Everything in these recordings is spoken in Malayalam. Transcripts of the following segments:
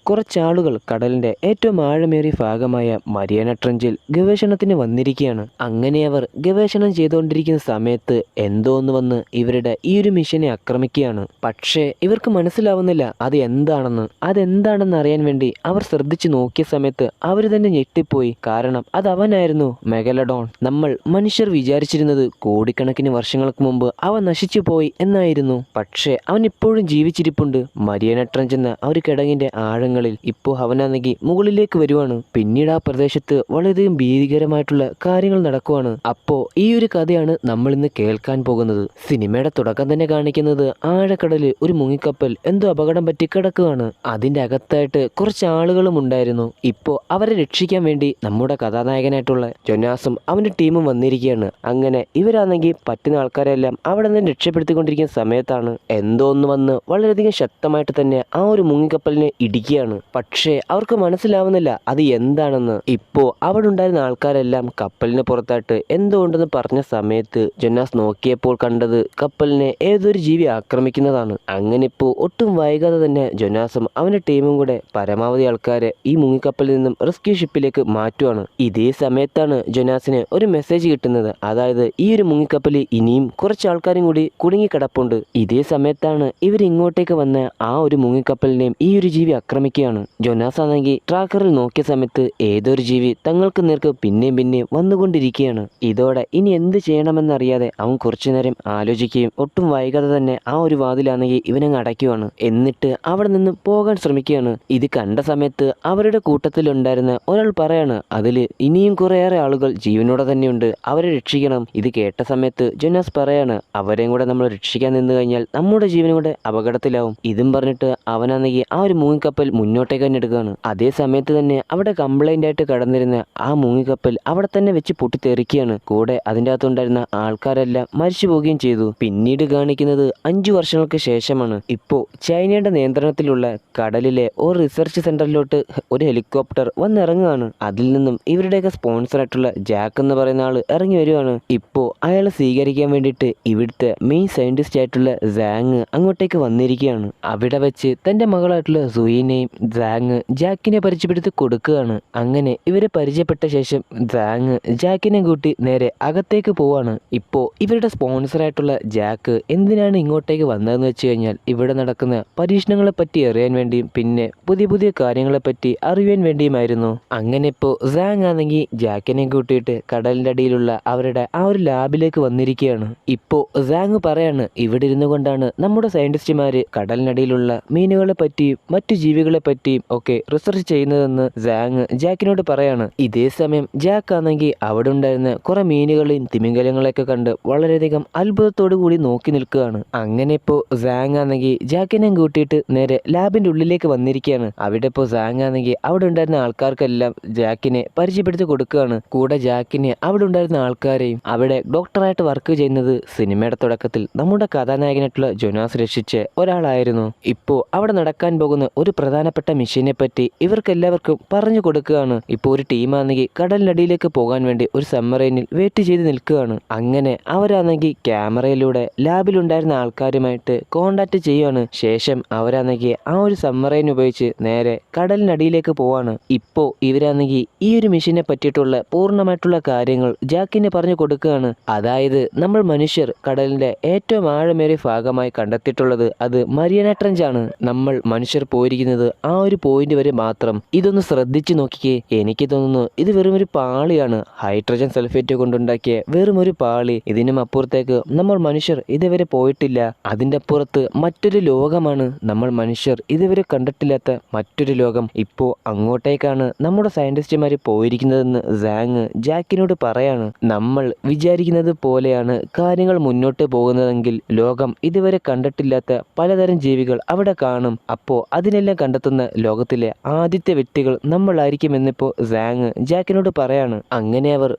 കുറച്ചാളുകൾ കടലിന്റെ ഏറ്റവും ആഴമേറിയ ഭാഗമായ മരിയാന ട്രഞ്ചിൽ ഗവേഷണത്തിന് വന്നിരിക്കുകയാണ്. അങ്ങനെ അവർ ഗവേഷണം ചെയ്തുകൊണ്ടിരിക്കുന്ന സമയത്ത് എന്തോ ഒന്ന് വന്ന് ഇവരുടെ ഈ ഒരു മിഷനെ ആക്രമിക്കുകയാണ്. പക്ഷേ ഇവർക്ക് മനസ്സിലാവുന്നില്ല അതെന്താണെന്ന് അറിയാൻ വേണ്ടി അവർ ശ്രദ്ധിച്ചു നോക്കിയ സമയത്ത് അവർ തന്നെ ഞെട്ടിപ്പോയി. കാരണം അത് അവനായിരുന്നു, മെഗലഡോൺ. നമ്മൾ മനുഷ്യർ വിചാരിച്ചിരുന്നത് കോടിക്കണക്കിന് വർഷങ്ങൾക്ക് മുമ്പ് അവൻ നശിച്ചു പോയി എന്നായിരുന്നു. പക്ഷേ അവൻ ഇപ്പോഴും ജീവിച്ചിരിപ്പുണ്ട്. മരിയാന ട്രഞ്ച് എന്ന ആ ഒരു കിടങ്ങിന്റെ ആഴങ്ങളിൽ ഇപ്പോൾ അവനാണെങ്കിൽ മുകളിലേക്ക് വരുവാണ്. പിന്നീട് ആ പ്രദേശത്ത് വളരെയധികം ഭീകരമായിട്ടുള്ള കാര്യങ്ങൾ നടക്കുവാണ്. അപ്പോ ഈ ഒരു കഥയാണ് നമ്മൾ ഇന്ന് കേൾക്കാൻ പോകുന്നത്. സിനിമയുടെ തുടക്കം തന്നെ കാണിക്കുന്നത് ആഴക്കടലിൽ ഒരു മുങ്ങിക്കപ്പൽ എന്തോ അപകടം പറ്റി കിടക്കുകയാണ്. അതിന്റെ അകത്തായിട്ട് കുറച്ച് ആളുകളും ഉണ്ടായിരുന്നു. ഇപ്പോ അവരെ രക്ഷിക്കാൻ വേണ്ടി നമ്മുടെ കഥാനായകനായിട്ടുള്ള ജൊനാസും അവന്റെ ടീമും വന്നിരിക്കുകയാണ്. അങ്ങനെ ഇവരാണെങ്കിൽ പറ്റുന്ന ആൾക്കാരെല്ലാം അവിടെ നിന്ന് രക്ഷപ്പെടുത്തിക്കൊണ്ടിരിക്കുന്ന സമയത്താണ് എന്തോ ഒന്ന് വന്ന് വളരെയധികം ശക്തമായിട്ട് തന്നെ ആ ഒരു മുങ്ങിക്കപ്പലിനെ ഇടിക്കുകയാണ്. പക്ഷേ അവർക്ക് മനസ്സിലാവുന്നില്ല അത് എന്താണെന്ന്. ഇപ്പോ അവിടെ ഉണ്ടായിരുന്ന ആൾക്കാരെല്ലാം കപ്പലിന് പുറത്തായിട്ട് എന്തോ ഉണ്ടെന്ന് പറഞ്ഞ സമയത്ത് ജൊനാസ് നോക്കിയപ്പോൾ കണ്ടത് കപ്പലിനെ ഏതൊരു ജീവി ആക്രമിക്കുന്നതാണ്. അങ്ങനെ ഇപ്പോൾ ഒട്ടും വൈകാതെ തന്നെ ജൊനാസും അവന്റെ ടീമും കൂടെ പരമാവധി ആൾക്കാരെ ഈ മുങ്ങിക്കപ്പലിൽ നിന്നും റെസ്ക്യൂ ഷിപ്പിലേക്ക് മാറ്റുവാണ്. ഇതേ സമയത്താണ് ജൊനാസിന് ഒരു മെസ്സേജ് കിട്ടുന്നത്. അതായത് ഈ ഒരു മുങ്ങിക്കപ്പലിൽ ഇനിയും കുറച്ച് ആൾക്കാരും കൂടി കുടുങ്ങിക്കിടപ്പുണ്ട്. ഇതേ സമയത്താണ് ഇവർ ഇങ്ങോട്ടേക്ക് വന്ന ആ ഒരു മുങ്ങിക്കപ്പലിനെയും ഈ ഒരു ജീവി ആക്രമിക്കുകയാണ്. ജൊനാസ് ആണെങ്കിൽ ട്രാക്കറിൽ നോക്കിയ സമയത്ത് ഏതൊരു ജീവി തങ്ങൾക്ക് നേർക്ക് പിന്നെയും വന്നുകൊണ്ടിരിക്കുകയാണ്. ഇതോടെ ഇനി എന്ത് ചെയ്യണമെന്നറിയാതെ അവൻ കുറച്ചു നേരം ആലോചിക്കുകയും ഒട്ടും വൈകാതെ തന്നെ ആ ഒരു വാതിലാണെങ്കിൽ ഇവനങ്ങ് അടയ്ക്കുവാണ്. എന്നിട്ട് അവിടെ നിന്ന് പോകാൻ ശ്രമിക്കുകയാണ്. ഇത് കണ്ട സമയത്ത് അവരുടെ കൂട്ടത്തിലുണ്ടായിരുന്ന ഒരാൾ പറയാണ്, അതിൽ ഇനിയും കുറേയേറെ ആളുകൾ ജീവനോടെ തന്നെയുണ്ട്, അവരെ രക്ഷിക്കണം. ഇത് കേട്ട സമയത്ത് ജൊനാസ് പറയാണ്, അവരെയും കൂടെ നമ്മൾ രക്ഷിക്കാൻ നിന്ന് കഴിഞ്ഞാൽ നമ്മുടെ ജീവനും കൂടെ അപകടത്തിലാവും. ഇതും പറഞ്ഞിട്ട് അവനാണെങ്കിൽ ആ ഒരു മുങ്ങിക്കപ്പൽ മുന്നോട്ടേക്ക് തന്നെ എടുക്കുകയാണ്. അതേ സമയത്ത് തന്നെ അവിടെ കംപ്ലൈന്റ് ആയിട്ട് കടന്നിരുന്ന ആ മുങ്ങിക്കപ്പൽ അവിടെ തന്നെ വെച്ച് പൊട്ടിത്തെറിക്കുകയാണ്. കൂടെ അതിൻ്റെ അകത്തുണ്ടായിരുന്ന ആൾക്കാരെല്ലാം മരിച്ചു പോവുകയും ചെയ്തു. പിന്നീട് കാണിക്കുന്നത് 5 വർഷങ്ങൾക്ക് ശേഷമാണ്. ഇപ്പോൾ ചൈനയുടെ നിയന്ത്രണത്തിലുള്ള കടലിലെ ഒരു റിസർച്ച് സെന്ററിലോട്ട് ഒരു ഹെലികോപ്റ്റർ വന്നിറങ്ങുകയാണ്. അതിൽ നിന്നും ഇവരുടെയൊക്കെ സ്പോൺസർ ആയിട്ടുള്ള ജാക്ക് എന്ന് പറയുന്ന ആൾ ഇറങ്ങി വരുവാണ്. ഇപ്പോൾ അയാളെ സ്വീകരിക്കാൻ വേണ്ടിയിട്ട് ഇവിടുത്തെ മെയിൻ സയന്റിസ്റ്റ് ആയിട്ടുള്ള സാങ് അങ്ങോട്ടേക്ക് വന്നിരിക്കുകയാണ്. അവിടെ വെച്ച് തന്റെ മകളായിട്ടുള്ള സുയിനെയും സാങ് ജാക്കിനെ പരിചയപ്പെടുത്തി കൊടുക്കുകയാണ്. അങ്ങനെ ഇവരെ പരിചയപ്പെട്ട ശേഷം സാങ് ജാക്കിനെ കൂട്ടി നേരെ അകത്തേക്ക് പോവാണ്. ഇപ്പോ ഇവരുടെ സ്പോൺസറായിട്ടുള്ള ജാക്ക് എന്തിനാണ് ഇങ്ങോട്ടേക്ക് വന്നതെന്ന് വെച്ച് കഴിഞ്ഞാൽ ഇവിടെ നടക്കുന്ന പരീക്ഷണങ്ങളെ പറ്റി അറിയാൻ വേണ്ടിയും പിന്നെ പുതിയ പുതിയ കാര്യങ്ങളെ പറ്റി അറിയാൻ വേണ്ടിയുമായിരുന്നു. അങ്ങനെ ഇപ്പോ സാങ് ആണെങ്കിൽ ജാക്കിനെ കൂട്ടിയിട്ട് കടലിന്റെ അടിയിലുള്ള അവരുടെ ആ ഒരു ലാബിലേക്ക് വന്നിരിക്കുകയാണ്. ഇപ്പോ സാങ് പറയാണ്, ഇവിടെ ഇരുന്നു കൊണ്ടാണ് നമ്മുടെ സയന്റിസ്റ്റുമാര് കടലിനടിയിലുള്ള മീനുകളെ പറ്റിയും മറ്റു ജീവികളെ പറ്റിയും ഒക്കെ റിസർച്ച് ചെയ്യുന്നതെന്ന് സാങ് ജാക്കിനോട് പറയാണ്. ഇതേ സമയം ജാക്ക് ആണെങ്കിൽ അവിടെ ഉണ്ടായിരുന്ന കുറെ മീനുകളെയും തിമിംഗലങ്ങളെയൊക്കെ കണ്ട് വളരെയധികം അത്ഭുതത്തോടു കൂടി നോക്കി നിൽക്കുകയാണ്. അങ്ങനെ ഇപ്പോൾ സാങ് ആണെങ്കിൽ ജാക്കിനെ കൂട്ടിയിട്ട് നേരെ ലാബിന്റെ ഉള്ളിലേക്ക് വന്നിരിക്കുകയാണ്. അവിടെ ഇപ്പോൾ സാങ് ആണെങ്കിൽ അവിടെ ഉണ്ടായിരുന്ന ആൾക്കാർക്കെല്ലാം ജാക്കിനെ പരിചയപ്പെടുത്തി കൊടുക്കുകയാണ്. കൂടെ ജാക്കിനെ അവിടെ ഉണ്ടായിരുന്ന ആൾക്കാരെയും അവിടെ ഡോക്ടറായിട്ട് വർക്ക് ചെയ്യുന്നത് സിനിമയുടെ തുടക്കത്തിൽ നമ്മുടെ കഥാനായകനായിട്ടുള്ള ജൊനാസ് രക്ഷിച്ച ഒരാളായിരുന്നു. ഇപ്പോൾ അവിടെ നടക്കാൻ പോകുന്ന ഒരു പ്രധാനപ്പെട്ട മിഷനെ പറ്റി ഇവർക്കെല്ലാവർക്കും പറഞ്ഞു കൊടുക്കുകയാണ്. ഇപ്പോൾ ഒരു ടീമാണെങ്കിൽ കടലിനടിയിലേക്ക് പോകാൻ വേണ്ടി ഒരു സബ്മറൈനിൽ വെയിറ്റ് ചെയ്ത് നിൽക്കുകയാണ്. അങ്ങനെ അവരാണെങ്കിൽ ക്യാമറയിലൂടെ ലാബിലുണ്ടായിരുന്ന ആൾക്കാരുമായിട്ട് കോണ്ടാക്ട് ചെയ്യുകയാണ്. ശേഷം അവരാണെങ്കിൽ ആ ഒരു സബ്മറൈൻ ഉപയോഗിച്ച് നേരെ കടലിനടിയിലേക്ക് പോവാണ്. ഇപ്പോൾ ഇവരാണെങ്കിൽ ഈ ഒരു മിഷനെ പറ്റിയിട്ടുള്ള പൂർണ്ണമായിട്ടുള്ള കാര്യങ്ങൾ ജാക്കിന് പറഞ്ഞു കൊടുക്കുകയാണ്. അതായത് നമ്മൾ മനുഷ്യർ കടലിന്റെ ഏറ്റവും ആഴമേറിയ ഭാഗമായി കണ്ടെത്തിയിട്ടുള്ളത് അത് മരിയാന ട്രഞ്ച് ആണ്. നമ്മൾ മനുഷ്യർ പോയിരിക്കുന്നത് ആ ഒരു പോയിന്റ് വരെ മാത്രം. ഇതൊന്ന് ശ്രദ്ധിച്ചു നോക്കിക്കേ, എനിക്ക് തോന്നുന്നു ഇത് വെറും ഒരു പാളിയാണ്, ഹൈഡ്രജൻ സൾഫേറ്റ് കൊണ്ടുണ്ടാക്കിയ വെറും ഒരു പാളി. ഇതിനും അപ്പുറത്തേക്ക് നമ്മൾ മനുഷ്യർ ഇതുവരെ പോയിട്ടില്ല. അതിന്റെ അപ്പുറത്ത് മറ്റൊരു ലോകമാണ്, നമ്മൾ മനുഷ്യർ ഇതുവരെ കണ്ടിട്ടില്ലാത്ത മറ്റൊരു ലോകം. ഇപ്പോ അങ്ങോട്ടേക്കാണ് നമ്മുടെ സയന്റിസ്റ്റുമാര് പോയിരിക്കുന്നതെന്ന് സാങ് ജാക്കിനോട് പറയാണ്. നമ്മൾ വിചാരിക്കുന്നത് പോലെയാണ് കാര്യങ്ങൾ മുന്നോട്ട് പോകുന്നതെങ്കിൽ ലോകം ഇതുവരെ കണ്ടിട്ടില്ലാത്ത പലതരം ജീവികൾ അവിടെ കാണും. അപ്പോ അതിനെല്ലാം കണ്ടെത്തുന്ന ലോകത്തിലെ ആദ്യത്തെ വ്യക്തികൾ നമ്മളായിരിക്കുമെന്നിപ്പോ സാങ് ജാക്കിനോട് പറയാണ്. അങ്ങനെ അവർ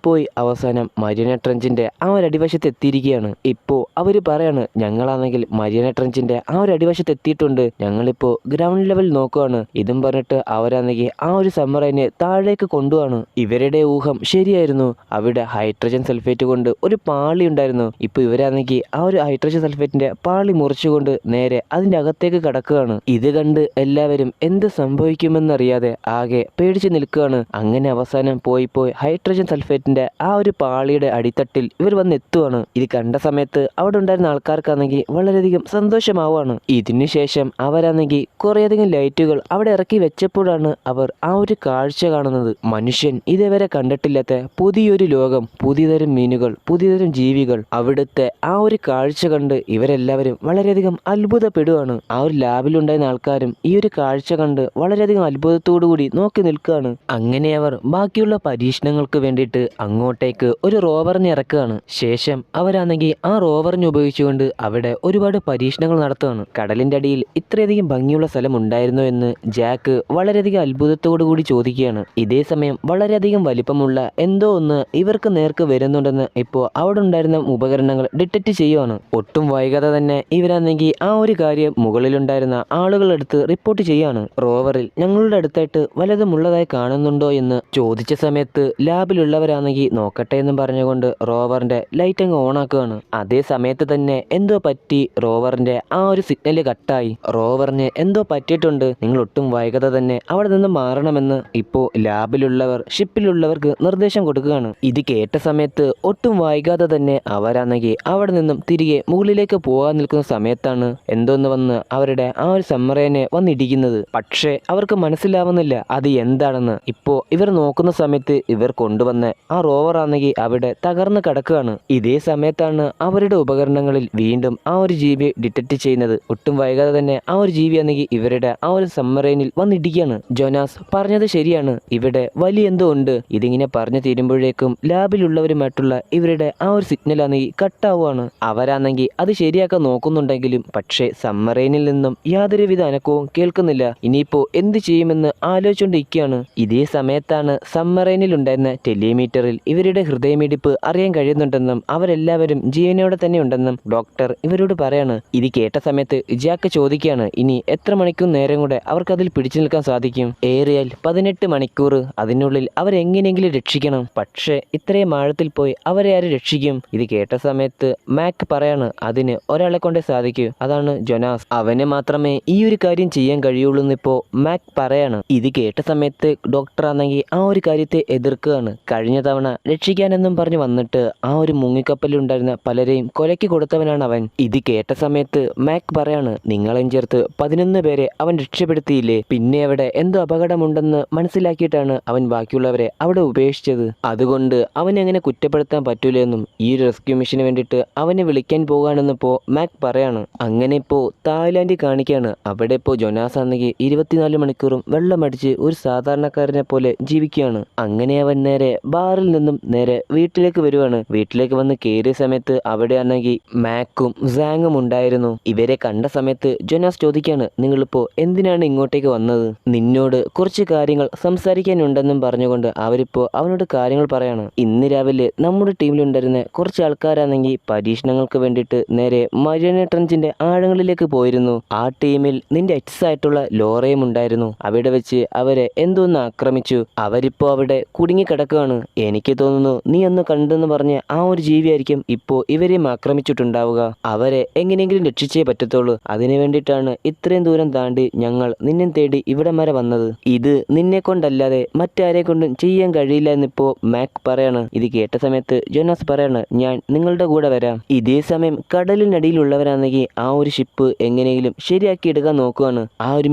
പോയി അവസാനം മരിയാന ട്രഞ്ചിന്റെ ആ ഒരു അടിവശത്ത് എത്തിയിരിക്കുകയാണ്. ഇപ്പോ അവര് പറയാണ്, ഞങ്ങളാണെങ്കിൽ മരിയാന ട്രഞ്ചിന്റെ ആ ഒരു അടിവശത്ത് എത്തിയിട്ടുണ്ട്, ഞങ്ങളിപ്പോ ഗ്രൗണ്ട് ലെവൽ നോക്കുവാണ്. ഇതും പറഞ്ഞിട്ട് അവരാണെങ്കിൽ ആ ഒരു സബ്മറൈനെ താഴേക്ക് കൊണ്ടുപോവാണ്. ഇവരുടെ ഊഹം ശരിയായിരുന്നു, അവിടെ ഹൈഡ്രജൻ സൾഫേറ്റ് കൊണ്ട് ഒരു പാളി ഉണ്ടായിരുന്നു. ഇപ്പൊ ഇവരാണെങ്കിൽ ആ ഒരു ഹൈഡ്രജൻ സൾഫേറ്റിന്റെ പാളി മുറിച്ചുകൊണ്ട് നേരെ അതിന്റെ അകത്തേക്ക് കടക്കുകയാണ്. ഇത് കണ്ട് ഇവരെല്ലാവരും എന്ത് സംഭവിക്കുമെന്നറിയാതെ ആകെ പേടിച്ചു നിൽക്കുകയാണ്. അങ്ങനെ അവസാനം പോയി ഹൈഡ്രജൻ സൾഫേറ്റിന്റെ ആ ഒരു പാളിയുടെ അടിത്തട്ടിൽ ഇവർ വന്നെത്തുവാണ്. ഇത് കണ്ട സമയത്ത് അവിടെ ഉണ്ടായിരുന്ന ആൾക്കാർക്കാണെങ്കിൽ വളരെയധികം സന്തോഷമാവാണ്. ഇതിനുശേഷം അവരാണെങ്കിൽ കുറേയധികം ലൈറ്റുകൾ അവിടെ ഇറക്കി വെച്ചപ്പോഴാണ് അവർ ആ ഒരു കാഴ്ച കാണുന്നത്. മനുഷ്യൻ ഇതേവരെ കണ്ടിട്ടില്ലാത്ത പുതിയൊരു ലോകം, പുതിയതരം മീനുകൾ, പുതിയതരം ജീവികൾ. അവിടുത്തെ ആ ഒരു കാഴ്ച കണ്ട് ഇവരെല്ലാവരും വളരെയധികം അത്ഭുതപ്പെടുകയാണ്. ആ ഒരു ലാബിലുണ്ടായിരുന്ന ആൾക്കാരും ഈ ഒരു കാഴ്ച കണ്ട് വളരെയധികം അത്ഭുതത്തോടു കൂടി നോക്കി നിൽക്കുകയാണ്. അങ്ങനെ അവർ ബാക്കിയുള്ള പരീക്ഷണങ്ങൾക്ക് വേണ്ടിയിട്ട് അങ്ങോട്ടേക്ക് ഒരു റോവറിനെ ഇറക്കുകയാണ്. ശേഷം അവരാണെങ്കിൽ ആ റോവറിനെ ഉപയോഗിച്ചുകൊണ്ട് അവിടെ ഒരുപാട് പരീക്ഷണങ്ങൾ നടത്തുകയാണ്. കടലിന്റെ അടിയിൽ ഇത്രയധികം ഭംഗിയുള്ള സ്ഥലം ഉണ്ടായിരുന്നോ എന്ന് ജാക്ക് വളരെയധികം അത്ഭുതത്തോടു കൂടി ചോദിക്കുകയാണ്. ഇതേ സമയം വളരെയധികം വലിപ്പമുള്ള എന്തോ ഒന്ന് ഇവർക്ക് നേർക്ക് വരുന്നുണ്ടെന്ന് ഇപ്പോൾ അവിടെ ഉണ്ടായിരുന്ന ഉപകരണങ്ങൾ ഡിറ്റക്ട് ചെയ്യുവാണ്. ഒട്ടും വൈകാതെ തന്നെ ഇവരാണെങ്കിൽ ആ ഒരു കാര്യം മുകളിലുണ്ടായിരുന്ന ആളുകളെടുത്ത് റിപ്പോർട്ട് ചെയ്യാണ്. റോവറിൽ ഞങ്ങളുടെ അടുത്തായിട്ട് വല്ലതുമുള്ളതായി കാണുന്നുണ്ടോ എന്ന് ചോദിച്ച സമയത്ത് ലാബിലുള്ളവരാണെങ്കിൽ നോക്കട്ടെ എന്നും പറഞ്ഞുകൊണ്ട് റോവറിന്റെ ലൈറ്റ് അങ്ങ് ഓൺ ആക്കുകയാണ്. അതേ സമയത്ത് തന്നെ എന്തോ പറ്റി റോവറിന്റെ ആ ഒരു സിഗ്നൽ കട്ടായി. റോവറിന് എന്തോ പറ്റിയിട്ടുണ്ട്, നിങ്ങൾ ഒട്ടും വൈകാതെ തന്നെ അവിടെ നിന്ന് മാറണമെന്ന് ഇപ്പോൾ ലാബിലുള്ളവർ ഷിപ്പിലുള്ളവർക്ക് നിർദ്ദേശം കൊടുക്കുകയാണ്. ഇത് കേട്ട സമയത്ത് ഒട്ടും വൈകാതെ തന്നെ അവരാണെങ്കിൽ അവിടെ നിന്നും തിരികെ മുകളിലേക്ക് പോകാൻ നിൽക്കുന്ന സമയത്താണ് എന്തോന്ന് വന്ന് അവരുടെ ആ ഒരു സമ്മറേനെ വന്നിടിക്കുന്നത്. പക്ഷേ അവർക്ക് മനസ്സിലാവുന്നില്ല അത് എന്താണെന്ന്. ഇപ്പോൾ ഇവർ നോക്കുന്ന സമയത്ത് ഇവർ കൊണ്ടുവന്ന ആ റോവർ ആണെങ്കിൽ അവിടെ തകർന്ന് കിടക്കുകയാണ്. ഇതേ സമയത്താണ് അവരുടെ ഉപകരണങ്ങളിൽ വീണ്ടും ആ ഒരു ജീവിയെ ഡിറ്റക്ട് ചെയ്യുന്നത്. ഒട്ടും വൈകാതെ തന്നെ ആ ഒരു ജീവി ആണെങ്കിൽ ഇവരുടെ ആ ഒരു സമ്മറൈനിൽ വന്നിടിക്കുകയാണ്. ജോനാസ് പറഞ്ഞത് ശരിയാണ്, ഇവിടെ വലിയ എന്തോ ഉണ്ട്. ഇതിങ്ങനെ പറഞ്ഞു തീരുമ്പോഴേക്കും ലാബിലുള്ളവരുമായിട്ടുള്ള ഇവരുടെ ആ ഒരു സിഗ്നൽ ആണെങ്കിൽ കട്ടാവുകയാണ്. അവരാണെങ്കിൽ അത് ശരിയാക്കാൻ നോക്കുന്നുണ്ടെങ്കിലും പക്ഷേ സമ്മറൈനിൽ നിന്നും യാതൊരുവിധ അനക്കവും കേൾക്കുന്നില്ല. ഇനിയിപ്പോ എന്ത് ചെയ്യുമെന്ന് ആലോചിച്ചുകൊണ്ടിരിക്കുകയാണ്. ഇതേ സമയത്താണ് സമ്മറൈനിൽ ഉണ്ടായിരുന്ന ടെലിമീറ്ററിൽ ഇവരുടെ ഹൃദയമിടിപ്പ് അറിയാൻ കഴിയുന്നുണ്ടെന്നും അവരെല്ലാവരും ജീവനോടെ തന്നെ ഉണ്ടെന്നും ഡോക്ടർ ഇവരോട് പറയാണ്. ഇത് കേട്ട സമയത്ത് ജാക്ക് ചോദിക്കുകയാണ്, ഇനി എത്ര മണിക്കൂർ നേരം കൂടെ അവർക്ക് അതിൽ പിടിച്ചു നിൽക്കാൻ സാധിക്കും? ഏറിയാൽ 18 മണിക്കൂർ. അതിനുള്ളിൽ അവരെങ്ങനെയെങ്കിലും രക്ഷിക്കണം. പക്ഷേ ഇത്രയും ആഴത്തിൽ പോയി അവരെ ആര് രക്ഷിക്കും? ഇത് കേട്ട സമയത്ത് മാക് പറയാണ്, അതിന് ഒരാളെ കൊണ്ടേ സാധിക്കൂ, അതാണ് ജോനാസ്. അവന് മാത്രമേ ഈ ഒരു കാര്യം ചെയ്യാൻ കഴിയുള്ളൂ എന്നിപ്പോ മാക് പറയാണ്. ഇത് കേട്ട സമയത്ത് ഡോക്ടർ ആണെങ്കിൽ ആ ഒരു കാര്യത്തെ എതിർക്കുകയാണ്. കഴിഞ്ഞ തവണ രക്ഷിക്കാനെന്നും പറഞ്ഞു വന്നിട്ട് ആ ഒരു മുങ്ങിക്കപ്പലിലുണ്ടായിരുന്ന പലരെയും കൊലയ്ക്ക് കൊടുത്തവനാണ് അവൻ. ഇത് കേട്ട സമയത്ത് മാക് പറയാണ്, നിങ്ങളെയും ചേർത്ത് 11 പേരെ അവൻ രക്ഷപ്പെടുത്തിയില്ലേ? പിന്നെ അവിടെ എന്തോ അപകടമുണ്ടെന്ന് മനസ്സിലാക്കിയിട്ടാണ് അവൻ ബാക്കിയുള്ളവരെ അവിടെ ഉപേക്ഷിച്ചത്. അതുകൊണ്ട് അവനെ അങ്ങനെ കുറ്റപ്പെടുത്താൻ പറ്റൂലെന്നും ഈ ഒരു റെസ്ക്യൂ മിഷന് വേണ്ടിയിട്ട് അവനെ വിളിക്കാൻ പോകാനെന്നിപ്പോ മാക് പറയാണ്. അങ്ങനെ ഇപ്പോൾ തായ്ലാൻഡ് കാണിക്കാണ്. അവിടെ ഇപ്പോൾ ജോനാസ് ആണെങ്കിൽ 24 മണിക്കൂറും വെള്ളമടിച്ച് ഒരു സാധാരണക്കാരനെ പോലെ ജീവിക്കുകയാണ്. അങ്ങനെ അവൻ നേരെ ബാറിൽ നിന്നും നേരെ വീട്ടിലേക്ക് വരുവാണ്. വീട്ടിലേക്ക് വന്ന് കയറിയ സമയത്ത് അവിടെ ആണെങ്കിൽ മാക്കും സാങ്ങും ഉണ്ടായിരുന്നു. ഇവരെ കണ്ട സമയത്ത് ജോനാസ് ചോദിക്കാണ്, നിങ്ങളിപ്പോ എന്തിനാണ് ഇങ്ങോട്ടേക്ക് വന്നത്? നിന്നോട് കുറച്ച് കാര്യങ്ങൾ സംസാരിക്കാനുണ്ടെന്നും പറഞ്ഞുകൊണ്ട് അവരിപ്പോ അവനോട് കാര്യങ്ങൾ പറയാണ്. ഇന്ന് രാവിലെ നമ്മുടെ ടീമിലുണ്ടായിരുന്ന കുറച്ച് ആൾക്കാരാണെങ്കിൽ പരീക്ഷണങ്ങൾക്ക് വേണ്ടിയിട്ട് നേരെ മരിയാന ട്രഞ്ചിന്റെ ആഴങ്ങളിലേക്ക് പോയിരുന്നു. ആ ടീമിൽ നിന്റെ എക്സ് ആയിട്ടുള്ള ലോറയും ഉണ്ടായിരുന്നു. അവിടെ വെച്ച് അവരെ എന്തോന്ന് ആക്രമിച്ചു. അവരിപ്പോ അവിടെ കുടുങ്ങിക്കിടക്കുകയാണ്. എനിക്ക് തോന്നുന്നു നീ ഒന്ന് കണ്ടെന്ന് പറഞ്ഞ് ആ ഒരു ജീവിയായിരിക്കും ഇപ്പോ ഇവരെയും ആക്രമിച്ചിട്ടുണ്ടാവുക. അവരെ എങ്ങനെയെങ്കിലും രക്ഷിച്ചേ പറ്റത്തുള്ളൂ. അതിനു വേണ്ടിയിട്ടാണ് ഇത്രയും ദൂരം താണ്ടി ഞങ്ങൾ നിന്നെ തേടി ഇവിടെ വരെ വന്നത്. ഇത് നിന്നെ കൊണ്ടല്ലാതെ മറ്റാരെ കൊണ്ടും ചെയ്യാൻ കഴിയില്ല എന്നിപ്പോ മാക് പറയാണ്. ഇത് കേട്ട സമയത്ത് ജോനാസ് പറയാണ്, ഞാൻ നിങ്ങളുടെ കൂടെ വരാം. ഇതേ സമയം കടലിനടിയിലുള്ളവരാണെങ്കിൽ ആ ഒരു ഷിപ്പ് എങ്ങനെയെങ്കിലും ശരിയാക്കി എടുക്കാൻ നോക്കുകയാണ്. ആ ഒരു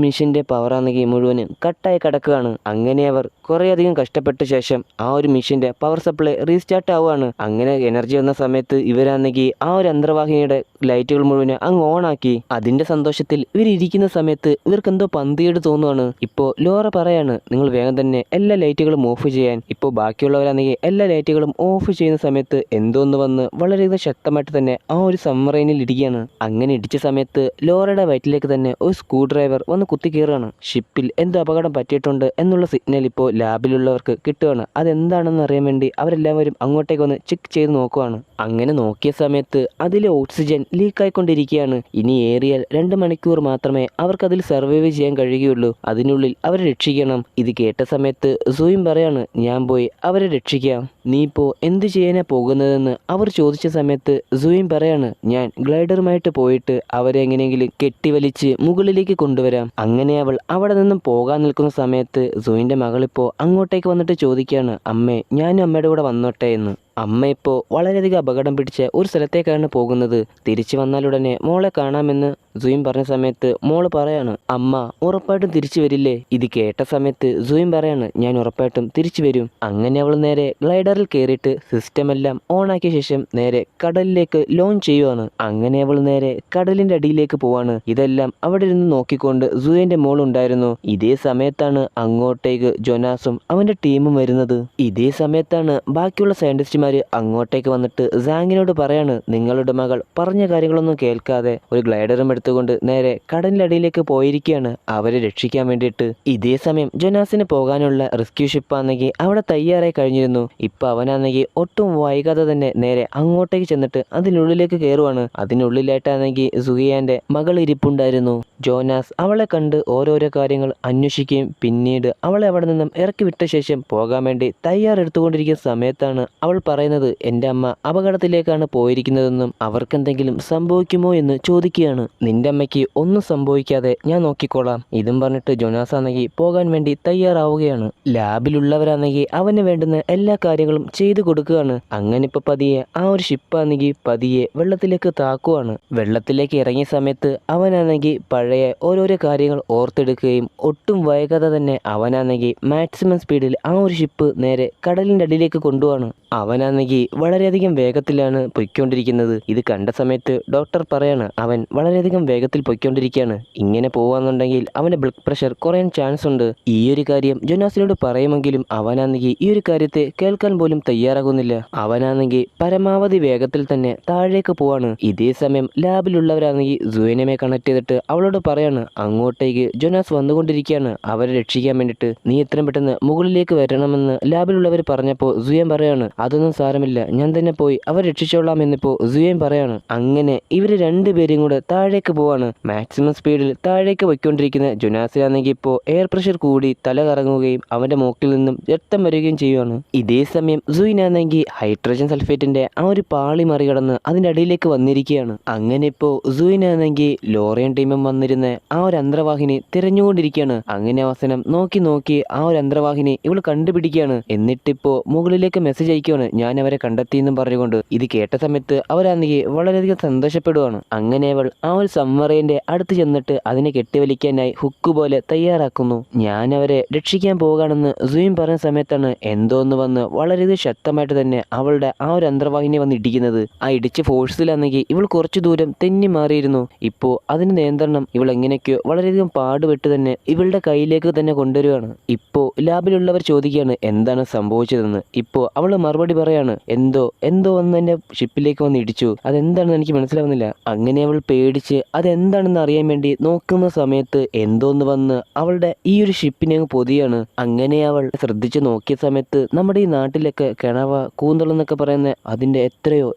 മിഷന്റെ പവറാണെങ്കിൽ മുഴുവനും കട്ടായി കിടക്കുകയാണ്. അങ്ങനെ അവർ കുറേയധികം കഷ്ടപ്പെട്ട ശേഷം ആ ഒരു മിഷന്റെ പവർ സപ്ലൈ റീസ്റ്റാർട്ട് ആവുകയാണ്. അങ്ങനെ എനർജി വന്ന സമയത്ത് ഇവരാണെങ്കിൽ ആ ഒരു അന്തർവാഹിനിയുടെ ലൈറ്റുകൾ മുഴുവൻ അങ്ങ് ഓൺ ആക്കി. അതിന്റെ സന്തോഷത്തിൽ ഇവരിയ്ക്കുന്ന സമയത്ത് ഇവർക്ക് എന്തോ പന്തിയേട് തോന്നുവാണ്. ഇപ്പോൾ ലോറ പറയാണ്, നിങ്ങൾ വേഗം തന്നെ എല്ലാ ലൈറ്റുകളും ഓഫ് ചെയ്യാൻ. ഇപ്പോൾ ബാക്കിയുള്ളവരാണെങ്കിൽ എല്ലാ ലൈറ്റുകളും ഓഫ് ചെയ്യുന്ന സമയത്ത് എന്തോന്ന് വന്ന് വളരെയധികം ശക്തമായിട്ട് തന്നെ ആ ഒരു സബ്മറൈനിൽ ഇടിക്കുകയാണ്. അങ്ങനെ ഇടിച്ച സമയത്ത് ലോറയുടെ വയറ്റിലേക്ക് തന്നെ ഒരു സ്ക്രൂ ഡ്രൈവർ വന്ന് കുത്തി കയറുകയാണ്. ഷിപ്പിൽ എന്തോ അപകടം പറ്റിയിട്ടുണ്ട് എന്നുള്ള സിഗ്നൽ ഇപ്പോൾ ലാബിലുള്ളവർക്ക് കിട്ടുകയാണ്. അതെന്താണെന്ന് അറിയാൻ വേണ്ടി അവരെല്ലാവരും അങ്ങോട്ടേക്ക് വന്ന് ചെക്ക് ചെയ്ത് നോക്കുവാണ്. അങ്ങനെ നോക്കിയ സമയത്ത് അതിലെ ഓക്സിജൻ ലീക്കായിക്കൊണ്ടിരിക്കുകയാണ്. ഇനി ഏറിയാൽ 2 മണിക്കൂർ മാത്രമേ അവർക്കതിൽ സർവൈവ് ചെയ്യാൻ കഴിയുകയുള്ളൂ. അതിനുള്ളിൽ അവരെ രക്ഷിക്കണം. ഇത് കേട്ട സമയത്ത് സൂയും പറയാണ്, ഞാൻ പോയി അവരെ രക്ഷിക്കാം. നീ ഇപ്പോൾ എന്ത് ചെയ്യാനാ പോകുന്നതെന്ന് അവർ ചോദിച്ച സമയത്ത് സൂയിൻ പറയാണ്, ഞാൻ ഗ്ലൈഡറുമായിട്ട് പോയിട്ട് അവരെ എങ്ങനെയെങ്കിലും കെട്ടിവലിച്ച് മുകളിലേക്ക് കൊണ്ടുവരാം. അങ്ങനെ അവൾ അവിടെ നിന്നും പോകാൻ നിൽക്കുന്ന സമയത്ത് സൂയിൻ്റെ മകളിപ്പോൾ അങ്ങോട്ടേക്ക് വന്നിട്ട് ചോദിക്കുകയാണ്, അമ്മേ ഞാനും അമ്മയുടെ കൂടെ വന്നോട്ടെ എന്ന്. അമ്മ ഇപ്പോൾ വളരെയധികം അപകടം പിടിച്ച ഒരു സ്ഥലത്തേക്കാണ് പോകുന്നത്. തിരിച്ചു വന്നാലുടനെ മോളെ കാണാമെന്ന് സൂയിൻ പറഞ്ഞ സമയത്ത് മോള് പറയാണ്, അമ്മ ഉറപ്പായിട്ടും തിരിച്ചു വരില്ലേ? ഇത് കേട്ട സമയത്ത് സൂയിൻ പറയാണ്, ഞാൻ ഉറപ്പായിട്ടും തിരിച്ചു വരും. അങ്ങനെ അവൾ നേരെ ഗ്ലൈഡറിൽ കയറിയിട്ട് സിസ്റ്റം എല്ലാം ഓണാക്കിയ ശേഷം നേരെ കടലിലേക്ക് ലോഞ്ച് ചെയ്യുവാണ്. അങ്ങനെ അവൾ നേരെ കടലിന്റെ അടിയിലേക്ക് പോവാണ്. ഇതെല്ലാം അവിടെ ഇരുന്ന് നോക്കിക്കൊണ്ട് സൂയിന്റെ മോളുണ്ടായിരുന്നു. ഇതേ സമയത്താണ് അങ്ങോട്ടേക്ക് ജോനാസും അവന്റെ ടീമും വരുന്നത്. ഇതേ സമയത്താണ് ബാക്കിയുള്ള സയന്റിസ്റ്റ് അങ്ങോട്ടേക്ക് വന്നിട്ട് സാങ്ങിനോട് പറയാണ്, നിങ്ങളുടെ മകൾ പറഞ്ഞ കാര്യങ്ങളൊന്നും കേൾക്കാതെ ഒരു ഗ്ലൈഡറും എടുത്തുകൊണ്ട് നേരെ കടലിനടിയിലേക്ക് പോയിരിക്കുകയാണ് അവരെ രക്ഷിക്കാൻ വേണ്ടിയിട്ട്. ഇതേ സമയം ജോനാസിന് പോകാനുള്ള റെസ്ക്യൂ ഷിപ്പാണെങ്കിൽ അവിടെ തയ്യാറായി കഴിഞ്ഞിരുന്നു. ഇപ്പൊ അവനാണെങ്കിൽ ഒട്ടും വൈകാതെ തന്നെ നേരെ അങ്ങോട്ടേക്ക് ചെന്നിട്ട് അതിനുള്ളിലേക്ക് കയറുവാണ്. അതിനുള്ളിലായിട്ടാണെങ്കിൽ സുഹിയാന്റെ മകൾ ഇരിപ്പുണ്ടായിരുന്നു. ജോനാസ് അവളെ കണ്ട് ഓരോരോ കാര്യങ്ങൾ അന്വേഷിക്കുകയും പിന്നീട് അവളെ അവിടെ നിന്നും ഇറക്കി വിട്ട ശേഷം പോകാൻ വേണ്ടി തയ്യാറെടുത്തുകൊണ്ടിരിക്കുന്ന സമയത്താണ് അവൾ പറയുന്നത്, എൻ്റെ അമ്മ അപകടത്തിലേക്കാണ് പോയിരിക്കുന്നതെന്നും അവർക്കെന്തെങ്കിലും സംഭവിക്കുമോ എന്ന് ചോദിക്കുകയാണ്. നിന്റെ അമ്മയ്ക്ക് ഒന്നും സംഭവിക്കാതെ ഞാൻ നോക്കിക്കോളാം. ഇതും പറഞ്ഞിട്ട് ജോനാസ് ആണെങ്കിൽ പോകാൻ വേണ്ടി തയ്യാറാവുകയാണ്. ലാബിലുള്ളവരാണെങ്കിൽ അവന് വേണ്ടുന്ന എല്ലാ കാര്യങ്ങളും ചെയ്തു കൊടുക്കുകയാണ്. അങ്ങനെ ഇപ്പൊ പതിയെ ആ ഒരു ഷിപ്പാണെങ്കിൽ പതിയെ വെള്ളത്തിലേക്ക് താക്കുവാണ്. വെള്ളത്തിലേക്ക് ഇറങ്ങിയ സമയത്ത് അവനാണെങ്കിൽ പഴയ ഓരോരോ കാര്യങ്ങൾ ഓർത്തെടുക്കുകയും ഒട്ടും വൈകാതെ തന്നെ അവനാണെങ്കിൽ മാക്സിമം സ്പീഡിൽ ആ ഒരു ഷിപ്പ് നേരെ കടലിൻ്റെ അടിയിലേക്ക് കൊണ്ടുപോവാണ്. അവനാണെങ്കിൽ വളരെയധികം വേഗത്തിലാണ് പൊയ്ക്കൊണ്ടിരിക്കുന്നത്. ഇത് കണ്ട സമയത്ത് ഡോക്ടർ പറയാണ്, അവൻ വളരെയധികം വേഗത്തിൽ പൊയ്ക്കൊണ്ടിരിക്കുകയാണ്. ഇങ്ങനെ പോവാന്നുണ്ടെങ്കിൽ അവൻ്റെ ബ്ലഡ് പ്രഷർ കുറയാൻ ചാൻസ് ഉണ്ട്. ഈ ഒരു കാര്യം ജോനാസിനോട് പറയുമെങ്കിലും അവനാണെങ്കിൽ ഈ ഒരു കാര്യത്തെ കേൾക്കാൻ പോലും തയ്യാറാകുന്നില്ല. അവനാണെങ്കിൽ പരമാവധി വേഗത്തിൽ തന്നെ താഴേക്ക് പോവാണ്. ഇതേ സമയം ലാബിലുള്ളവരാണെങ്കിൽ സൂയനമെ കണക്ട് ചെയ്തിട്ട് അവളോട് പറയാണ്, അങ്ങോട്ടേക്ക് ജോനാസ് വന്നുകൊണ്ടിരിക്കുകയാണ് അവരെ രക്ഷിക്കാൻ വേണ്ടിയിട്ട്. നീ എത്രയും പെട്ടെന്ന് മുകളിലേക്ക് വരണമെന്ന് ലാബിലുള്ളവർ പറഞ്ഞപ്പോൾ സൂയൻ പറയാണ്, അതൊന്നും സാരമില്ല, ഞാൻ തന്നെ പോയി അവർ രക്ഷിച്ചോളാം എന്നിപ്പോ സുയൻ പറയാണ്. അങ്ങനെ ഇവര് രണ്ടുപേരും കൂടെ താഴേക്ക് പോവാണ്. മാക്സിമം സ്പീഡിൽ താഴേക്ക് പോയിക്കൊണ്ടിരിക്കുന്ന ജോനാസിനാണെങ്കിൽ ഇപ്പോൾ എയർ പ്രഷർ കൂടി തല കറങ്ങുകയും അവന്റെ മൂക്കിൽ നിന്നും രക്തം വരികയും ചെയ്യുവാണ്. ഇതേ സമയം സൂയിനാണെങ്കിൽ ഹൈഡ്രജൻ സൾഫേറ്റിന്റെ ആ ഒരു പാളി മറികടന്ന് അതിന്റെ അടിയിലേക്ക് വന്നിരിക്കുകയാണ്. അങ്ങനെ ഇപ്പോ സൂയിനാണെങ്കിൽ ലോറിയൻ ടീമും വന്നിരുന്ന ആ ഒരു അന്തർവാഹിനി തിരഞ്ഞുകൊണ്ടിരിക്കുകയാണ്. അങ്ങനെ അവസാനം നോക്കി ആ ഒരു അന്തർവാഹിനി ഇവൾ കണ്ടുപിടിക്കുകയാണ്. എന്നിട്ടിപ്പോ മുകളിലേക്ക് മെസ്സേജ് അയക്കുകയാണ്, ഞാൻ അവരെ കണ്ടെത്തിയെന്നും പറഞ്ഞുകൊണ്ട്. ഇത് കേട്ട സമയത്ത് അവരാണെങ്കിൽ വളരെയധികം സന്തോഷപ്പെടുവാണ്. അങ്ങനെ അവൾ ആ ഒരു സബ്മറൈൻ്റെ അടുത്ത് ചെന്നിട്ട് അതിനെ കെട്ടിവലിക്കാനായി ഹുക്ക് പോലെ തയ്യാറാക്കുന്നു. ഞാൻ അവരെ രക്ഷിക്കാൻ പോകാണെന്ന് സൂയിൻ പറഞ്ഞ സമയത്താണ് എന്തോന്ന് വന്ന് വളരെയധികം ശക്തമായിട്ട് തന്നെ അവളുടെ ആ ഒരു അന്തർവാഹിനി വന്ന് ഇടിക്കുന്നത്. ആ ഇടിച്ച ഫോഴ്സിലാണെങ്കിൽ ഇവൾ കുറച്ചു ദൂരം തെന്നി മാറിയിരുന്നു. ഇപ്പോ അതിന് നിയന്ത്രണം ഇവൾ എങ്ങനെയൊക്കെയോ വളരെയധികം പാടുപെട്ട് തന്നെ ഇവളുടെ കയ്യിലേക്ക് തന്നെ കൊണ്ടുവരികയാണ്. ഇപ്പോ ലാബിലുള്ളവർ ചോദിക്കുകയാണ് എന്താണ് സംഭവിച്ചതെന്ന്. ഇപ്പോ അവൾ മറുപടി പറയാണ്, എന്തോ വന്ന് എന്റെ ഷിപ്പിലേക്ക് വന്ന് ഇടിച്ചു, അതെന്താണെന്ന് എനിക്ക് മനസ്സിലാവുന്നില്ല. അങ്ങനെ അവൾ പേടിച്ച് അതെന്താണെന്ന് അറിയാൻ വേണ്ടി നോക്കുന്ന സമയത്ത് എന്തോന്ന് വന്ന് അവളുടെ ഈ ഒരു ഷിപ്പിനെ പൊതിയാണ്. അങ്ങനെ അവൾ ശ്രദ്ധിച്ച് നോക്കിയ സമയത്ത് നമ്മുടെ ഈ നാട്ടിലൊക്കെ കിണവ കൂന്തളെന്നൊക്കെ പറയുന്ന അതിന്റെ എത്രയോ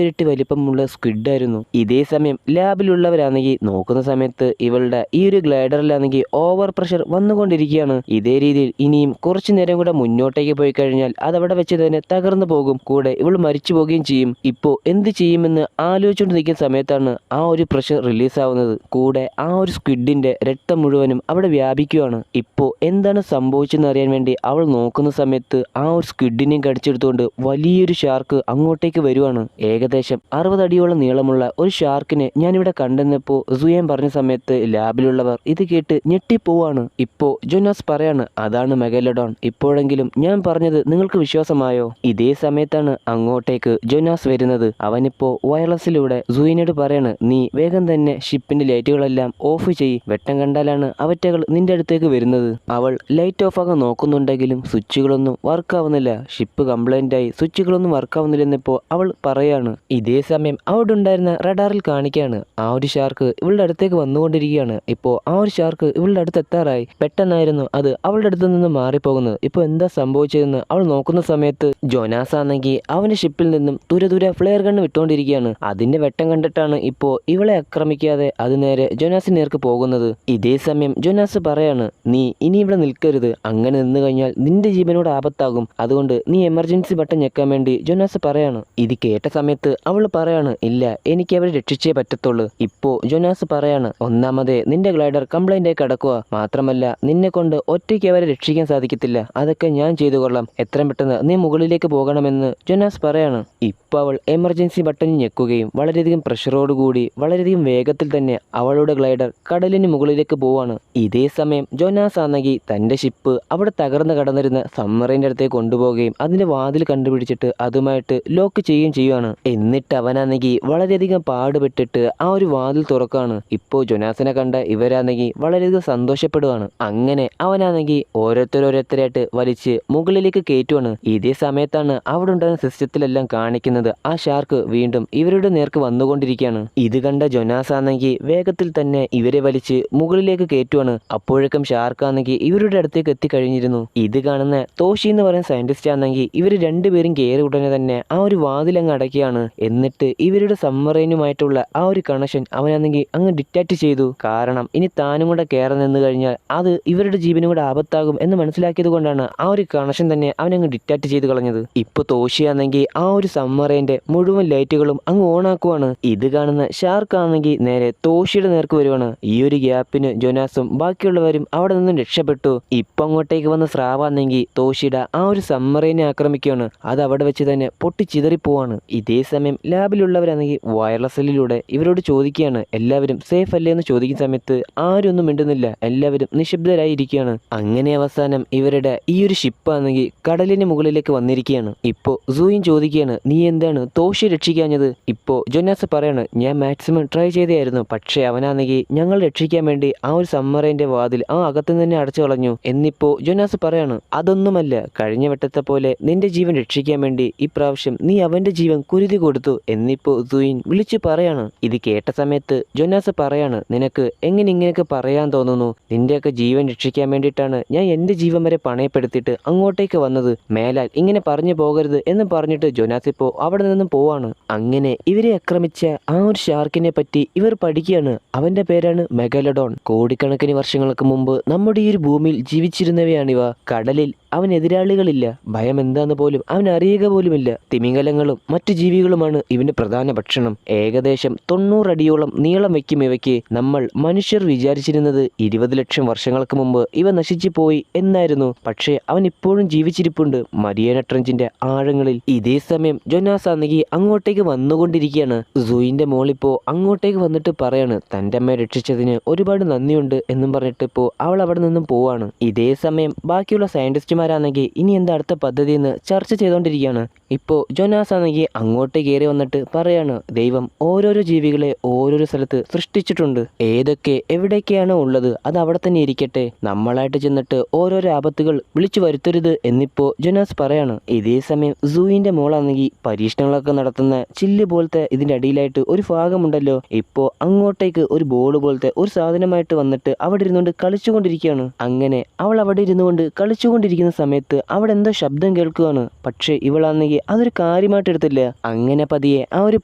ഇരട്ടി വലിപ്പമുള്ള സ്ക്വിഡ് ആയിരുന്നു. ഇതേ സമയം ലാബിലുള്ളവരാണെങ്കിൽ നോക്കുന്ന സമയത്ത് ഇവളുടെ ഈ ഒരു ഗ്ലൈഡറിലാണെങ്കിൽ ഓവർ പ്രഷർ വന്നുകൊണ്ടിരിക്കുകയാണ്. ഇതേ രീതിയിൽ ഇനിയും കുറച്ചു നേരം കൂടെ മുന്നോട്ടേക്ക് പോയി കഴിഞ്ഞാൽ അതവിടെ വെച്ച് തന്നെ തകർന്നു പോകും. കൂടെ ഇവൾ മരിച്ചു പോവുകയും ചെയ്യും. ഇപ്പോ എന്ത് ചെയ്യുമെന്ന് ആലോചിച്ചുകൊണ്ട് നിൽക്കുന്ന സമയത്താണ് ആ ഒരു പ്രഷർ റിലീസ് ആവുന്നത്. കൂടെ ആ ഒരു സ്ക്വിഡിന്റെ രക്തം മുഴുവനും അവിടെ വ്യാപിക്കുകയാണ്. ഇപ്പോ എന്താണ് സംഭവിച്ചെന്ന് അറിയാൻ വേണ്ടി അവൾ നോക്കുന്ന സമയത്ത് ആ ഒരു സ്ക്വിഡിനെയും കടിച്ചെടുത്തുകൊണ്ട് വലിയൊരു ഷാർക്ക് അങ്ങോട്ടേക്ക് വരുവാണ്. ഏകദേശം 60 അടിയോളം നീളമുള്ള ഒരു ഷാർക്കിനെ ഞാനിവിടെ കണ്ടെന്നപ്പോ സുയൻ പറഞ്ഞ സമയത്ത് ലാബിലുള്ളവർ ഇത് കേട്ട് ഞെട്ടിപ്പോവാണ്. ഇപ്പോ ജോനാസ് പറയാണ്, അതാണ് മെഗാലോഡോൺ. ഇപ്പോഴെങ്കിലും ഞാൻ പറഞ്ഞത് നിങ്ങൾക്ക് വിശ്വാസമായോ? ഇതേ സമയത്താണ് അങ്ങോട്ടേക്ക് ജോനാസ് വരുന്നത്. അവനിപ്പോ വയർലെസ്സിലൂടെ സൂയിനോട് പറയാണ്, നീ വേഗം തന്നെ ഷിപ്പിന്റെ ലൈറ്റുകളെല്ലാം ഓഫ് ചെയ്യ്, വെട്ടം കണ്ടാലാണ് അവറ്റകൾ നിന്റെ അടുത്തേക്ക് വരുന്നത്. അവൾ ലൈറ്റ് ഓഫ് ആകാൻ നോക്കുന്നുണ്ടെങ്കിലും സ്വിച്ചുകളൊന്നും വർക്കാവുന്നില്ല. ഷിപ്പ് കംപ്ലൈന്റ് ആയി സ്വിച്ചുകളൊന്നും വർക്കാവുന്നില്ലെന്നിപ്പോ അവൾ പറയാണ്. ഇതേ സമയം അവിടെ ഉണ്ടായിരുന്ന റഡാറിൽ കാണിക്കാണ് ആ ഒരു ഷാർക്ക് ഇവളുടെ അടുത്തേക്ക് വന്നുകൊണ്ടിരിക്കുകയാണ്. ഇപ്പോ ആ ഒരു ഷാർക്ക് ഇവളുടെ അടുത്ത് എത്താറായി. പെട്ടെന്നായിരുന്നു അത് അവളുടെ അടുത്ത് നിന്ന് മാറിപ്പോകുന്നത്. ഇപ്പൊ എന്താ സംഭവിച്ചതെന്ന് അവൾ നോക്കുന്ന സമയത്ത് ജോനാസ് ജൊനാസ് ആണെങ്കിൽ അവന്റെ ഷിപ്പിൽ നിന്നും ദൂരെ ഫ്ലെയർ ഗണ്ണ് വിട്ടുകൊണ്ടിരിക്കുകയാണ്. അതിന്റെ വെട്ടം കണ്ടിട്ടാണ് ഇപ്പോ ഇവളെ ആക്രമിക്കാതെ അത് നേരെ ജൊനാസിന് നേർക്ക് പോകുന്നത്. ഇതേ സമയം ജൊനാസ് പറയാണ്, നീ ഇനി ഇവിടെ നിൽക്കരുത്, അങ്ങനെ നിന്ന് കഴിഞ്ഞാൽ നിന്റെ ജീവനോട് ആപത്താകും, അതുകൊണ്ട് നീ എമർജൻസി ബട്ടൺ ഞെക്കാൻ വേണ്ടി ജൊനാസ് പറയാണ്. ഇത് കേട്ട സമയത്ത് അവൾ പറയാണ്, ഇല്ല, എനിക്ക് അവരെ രക്ഷിച്ചേ പറ്റത്തുള്ളൂ. ഇപ്പോ ജൊനാസ് പറയാണ്, ഒന്നാമതേ നിന്റെ ഗ്ലൈഡർ കംപ്ലൈന്റ് ആയി കിടക്കുക, മാത്രമല്ല നിന്നെ കൊണ്ട് ഒറ്റയ്ക്ക് അവരെ രക്ഷിക്കാൻ സാധിക്കത്തില്ല, അതൊക്കെ ഞാൻ ചെയ്തു കൊള്ളാം, എത്രയും പെട്ടെന്ന് നീ മുകളിലേക്ക് പോകണമെന്ന് ജൊനാസ് പറയാണ്. ഇപ്പൊ അവൾ എമർജൻസി ബട്ടൺ ഞെക്കുകയും വളരെയധികം പ്രഷറോടുകൂടി വളരെയധികം വേഗത്തിൽ തന്നെ അവളുടെ ഗ്ലൈഡർ കടലിന് മുകളിലേക്ക് പോവാണ്. ഇതേ സമയം ജൊനാസ് ആണെങ്കിൽ തന്റെ ഷിപ്പ് അവിടെ തകർന്ന് കടന്നിരുന്ന സബ്മറൈൻ്റെ അടുത്തേക്ക് കൊണ്ടുപോവുകയും അതിന്റെ വാതിൽ കണ്ടുപിടിച്ചിട്ട് അതുമായിട്ട് ലോക്ക് ചെയ്യുകയും ചെയ്യുവാണ്. എന്നിട്ട് അവനാണെങ്കിൽ വളരെയധികം പാടുപെട്ടിട്ട് ആ ഒരു വാതിൽ തുറക്കാണ്. ഇപ്പോ ജൊനാസിനെ കണ്ട ഇവരാണെങ്കിൽ വളരെയധികം സന്തോഷപ്പെടുവാണ്. അങ്ങനെ അവനാണെങ്കിൽ ഓരോരുത്തരായിട്ട് വലിച്ച് മുകളിലേക്ക് കയറ്റുവാണ്. ഇതേ സമയത്താണ് അവിടെ ഉണ്ടായിരുന്ന സിസ്റ്റത്തിലെല്ലാം കാണിക്കുന്നത് ആ ഷാർക്ക് വീണ്ടും ഇവരുടെ നേർക്ക് വന്നുകൊണ്ടിരിക്കുകയാണ്. ഇത് കണ്ട ജൊനാസ് ആണെങ്കിൽ വേഗത്തിൽ തന്നെ ഇവരെ വലിച്ച് മുകളിലേക്ക് കയറ്റുവാണ്. അപ്പോഴേക്കും ഷാർക്ക് ആണെങ്കിൽ ഇവരുടെ അടുത്തേക്ക് എത്തിക്കഴിഞ്ഞിരുന്നു. ഇത് കാണുന്ന തോഷി എന്ന് പറയുന്ന സയന്റിസ്റ്റ് ആണെങ്കിൽ ഇവർ രണ്ടുപേരും കയറി ഉടനെ തന്നെ ആ ഒരു വാതിൽ അങ്ങ് അടയ്ക്കുകയാണ്. എന്നിട്ട് ഇവരുടെ സബ്മറൈനുമായിട്ടുള്ള ആ ഒരു കണക്ഷൻ അവനാണെങ്കിൽ അങ്ങ് ഡിറ്റാച്ച് ചെയ്തു. കാരണം ഇനി താനും കൂടെ കയറി നിന്ന് കഴിഞ്ഞാൽ അത് ഇവരുടെ ജീവനും കൂടെ ആപത്താകും എന്ന് മനസ്സിലാക്കിയത് കൊണ്ടാണ് ആ ഒരു കണക്ഷൻ തന്നെ അവനങ്ങ് ഡിറ്റാച്ച് ചെയ്ത് കളഞ്ഞത്. ഇപ്പൊ തോഷിയാണെങ്കിൽ ആ ഒരു സബ്മറൈൻ്റെ മുഴുവൻ ലൈറ്റുകളും അങ്ങ് ഓണാക്കുവാണ്. ഇത് കാണുന്ന ഷാർക്ക് ആണെങ്കിൽ നേരെ തോഷിയുടെ നേർക്ക് വരുവാണ്. ഈ ഒരു ഗ്യാപ്പിന് ജൊനാസും ബാക്കിയുള്ളവരും അവിടെ നിന്നും രക്ഷപ്പെട്ടു. ഇപ്പൊ അങ്ങോട്ടേക്ക് വന്ന സ്രാവാണെങ്കിൽ തോഷിയുടെ ആ ഒരു സബ്മറൈനെ ആക്രമിക്കുകയാണ്. അത് അവിടെ വെച്ച് തന്നെ പൊട്ടിച്ചിതറിപ്പോവാണ്. ഇതേ സമയം ലാബിലുള്ളവരാണെങ്കിൽ വയർലെസ്സിലൂടെ ഇവരോട് ചോദിക്കുകയാണ്, എല്ലാവരും സേഫ് അല്ലേ എന്ന് ചോദിക്കുന്ന സമയത്ത് ആരും ഒന്നും മിണ്ടുന്നില്ല, എല്ലാവരും നിശബ്ദരായിരിക്കുകയാണ്. അങ്ങനെ അവസാനം ഇവരുടെ ഈ ഒരു ഷിപ്പാണെങ്കിൽ കടലിന് മുകളിലേക്ക് വന്നിരിക്കുകയാണ്. ഇപ്പോ സൂയിൻ ചോദിക്കുകയാണ്, നീ എന്താണ് തോഷി രക്ഷിക്കാഞ്ഞത്? ഇപ്പോ ജൊനാസ് പറയാണ്, ഞാൻ മാക്സിമം ട്രൈ ചെയ്തായിരുന്നു, പക്ഷേ അവനാണെങ്കിൽ ഞങ്ങൾ രക്ഷിക്കാൻ വേണ്ടി ആ ഒരു സബ്മറൈൻ്റെ വാതിൽ ആ അകത്ത് തന്നെ അടച്ചു കളഞ്ഞു. എന്നിപ്പോ ജൊനാസ് പറയാണ്, അതൊന്നുമല്ല, കഴിഞ്ഞ വട്ടത്തെ പോലെ നിന്റെ ജീവൻ രക്ഷിക്കാൻ വേണ്ടി ഇപ്രാവശ്യം നീ അവന്റെ ജീവൻ കുരുതി കൊടുത്തു എന്നിപ്പോ സൂയിൻ വിളിച്ചു പറയാണ്. ഇത് കേട്ട സമയത്ത് ജൊനാസ് പറയാണ്, നിനക്ക് എങ്ങനെ ഇങ്ങനെയൊക്കെ പറയാൻ തോന്നുന്നു? നിന്റെയൊക്കെ ജീവൻ രക്ഷിക്കാൻ വേണ്ടിയിട്ടാണ് ഞാൻ എന്റെ ജീവൻ വരെ പണയപ്പെടുത്തിയിട്ട് അങ്ങോട്ടേക്ക് വന്നത്, മേലാൽ ഇങ്ങനെ പറഞ്ഞു പോകരുത് എന്ന് പറഞ്ഞിട്ട് ജൊനാസ് ഇപ്പോ അവിടെ നിന്നും പോവാണ്. അങ്ങനെ ഇവരെ ആക്രമിച്ച ആ ഒരു ഷാർക്കിനെ പറ്റി ഇവർ പഠിക്കുകയാണ്. അവന്റെ പേരാണ് മെഗാലഡോൺ. കോടിക്കണക്കിന് വർഷങ്ങൾക്ക് മുമ്പ് നമ്മുടെ ഈ ഒരു ഭൂമിയിൽ ജീവിച്ചിരുന്നവയാണിവ. കടലിൽ അവൻ എതിരാളികളില്ല, ഭയം എന്താന്ന് പോലും അവൻ അറിയുക പോലുമില്ല. തിമിംഗലങ്ങളും മറ്റു ജീവികളുമാണ് ഇവന്റെ പ്രധാന ഭക്ഷണം. ഏകദേശം 90 അടിയോളം നീളം വയ്ക്കും ഇവയ്ക്ക്. നമ്മൾ മനുഷ്യർ വിചാരിച്ചിരുന്നത് 20 ലക്ഷം വർഷങ്ങൾക്ക് മുമ്പ് ഇവ നശിച്ചു പോയി എന്നായിരുന്നു. പക്ഷേ അവൻ ഇപ്പോഴും ജീവിച്ചിരിപ്പുണ്ട് മരിയാന ട്രെഞ്ചിന്റെ ആഴങ്ങളിൽ. ഇതേ സമയം ജൊനാസ് ആണെങ്കിൽ അങ്ങോട്ടേക്ക് വന്നുകൊണ്ടിരിക്കുകയാണ്. സൂയിന്റെ മോളിപ്പോ അങ്ങോട്ടേക്ക് വന്നിട്ട് പറയാണ്, തന്റെ അമ്മയെ രക്ഷിച്ചതിന് ഒരുപാട് നന്ദിയുണ്ട് എന്നും പറഞ്ഞിട്ട് ഇപ്പോ അവൾ അവിടെ നിന്നും പോവാണ്. ഇതേ സമയം ബാക്കിയുള്ള സയന്റിസ്റ്റുമാരാണെങ്കിൽ ഇനി എന്താ അടുത്ത പദ്ധതി എന്ന് ചർച്ച ചെയ്തുകൊണ്ടിരിക്കുകയാണ്. ഇപ്പോൾ ജൊനാസ് ആണെങ്കിൽ അങ്ങോട്ട് കയറി വന്നിട്ട് പറയാണ്, ദൈവം ഓരോരോ ജീവികളെ ഓരോരോ സ്ഥലത്ത് സൃഷ്ടിച്ചിട്ടുണ്ട്, ഏതൊക്കെ എവിടേക്കാണോ ഉള്ളത് അത് അവിടെ തന്നെ ഇരിക്കട്ടെ, നമ്മളായിട്ട് ചെന്നിട്ട് ഓരോരോ ആപത്തുകൾ വിളിച്ചു വരുത്തരുത് എന്നിപ്പോ ജൊനാസ് പറയാണ്. ഇതേ സമയം സൂയിന്റെ മോളാണെങ്കിൽ പരീക്ഷണങ്ങളൊക്കെ നടത്തുന്ന ചില്ല് പോലത്തെ ഇതിന്റെ അടിയിലായിട്ട് ഒരു ഭാഗമുണ്ടല്ലോ, ഇപ്പോ അങ്ങോട്ടേക്ക് ഒരു ബോൾ പോലത്തെ ഒരു സാധനമായിട്ട് വന്നിട്ട് അവിടെ ഇരുന്നുകൊണ്ട് കളിച്ചുകൊണ്ടിരിക്കുകയാണ്. അങ്ങനെ അവൾ അവിടെ ഇരുന്നുകൊണ്ട് കളിച്ചുകൊണ്ടിരിക്കുന്ന സമയത്ത് അവിടെ എന്തോ ശബ്ദം കേൾക്കുകയാണ്. പക്ഷെ ഇവളാണെങ്കിൽ അതൊരു കാര്യമായിട്ട് എടുത്തില്ല. അങ്ങനെ പതിയെ ആ ഒരു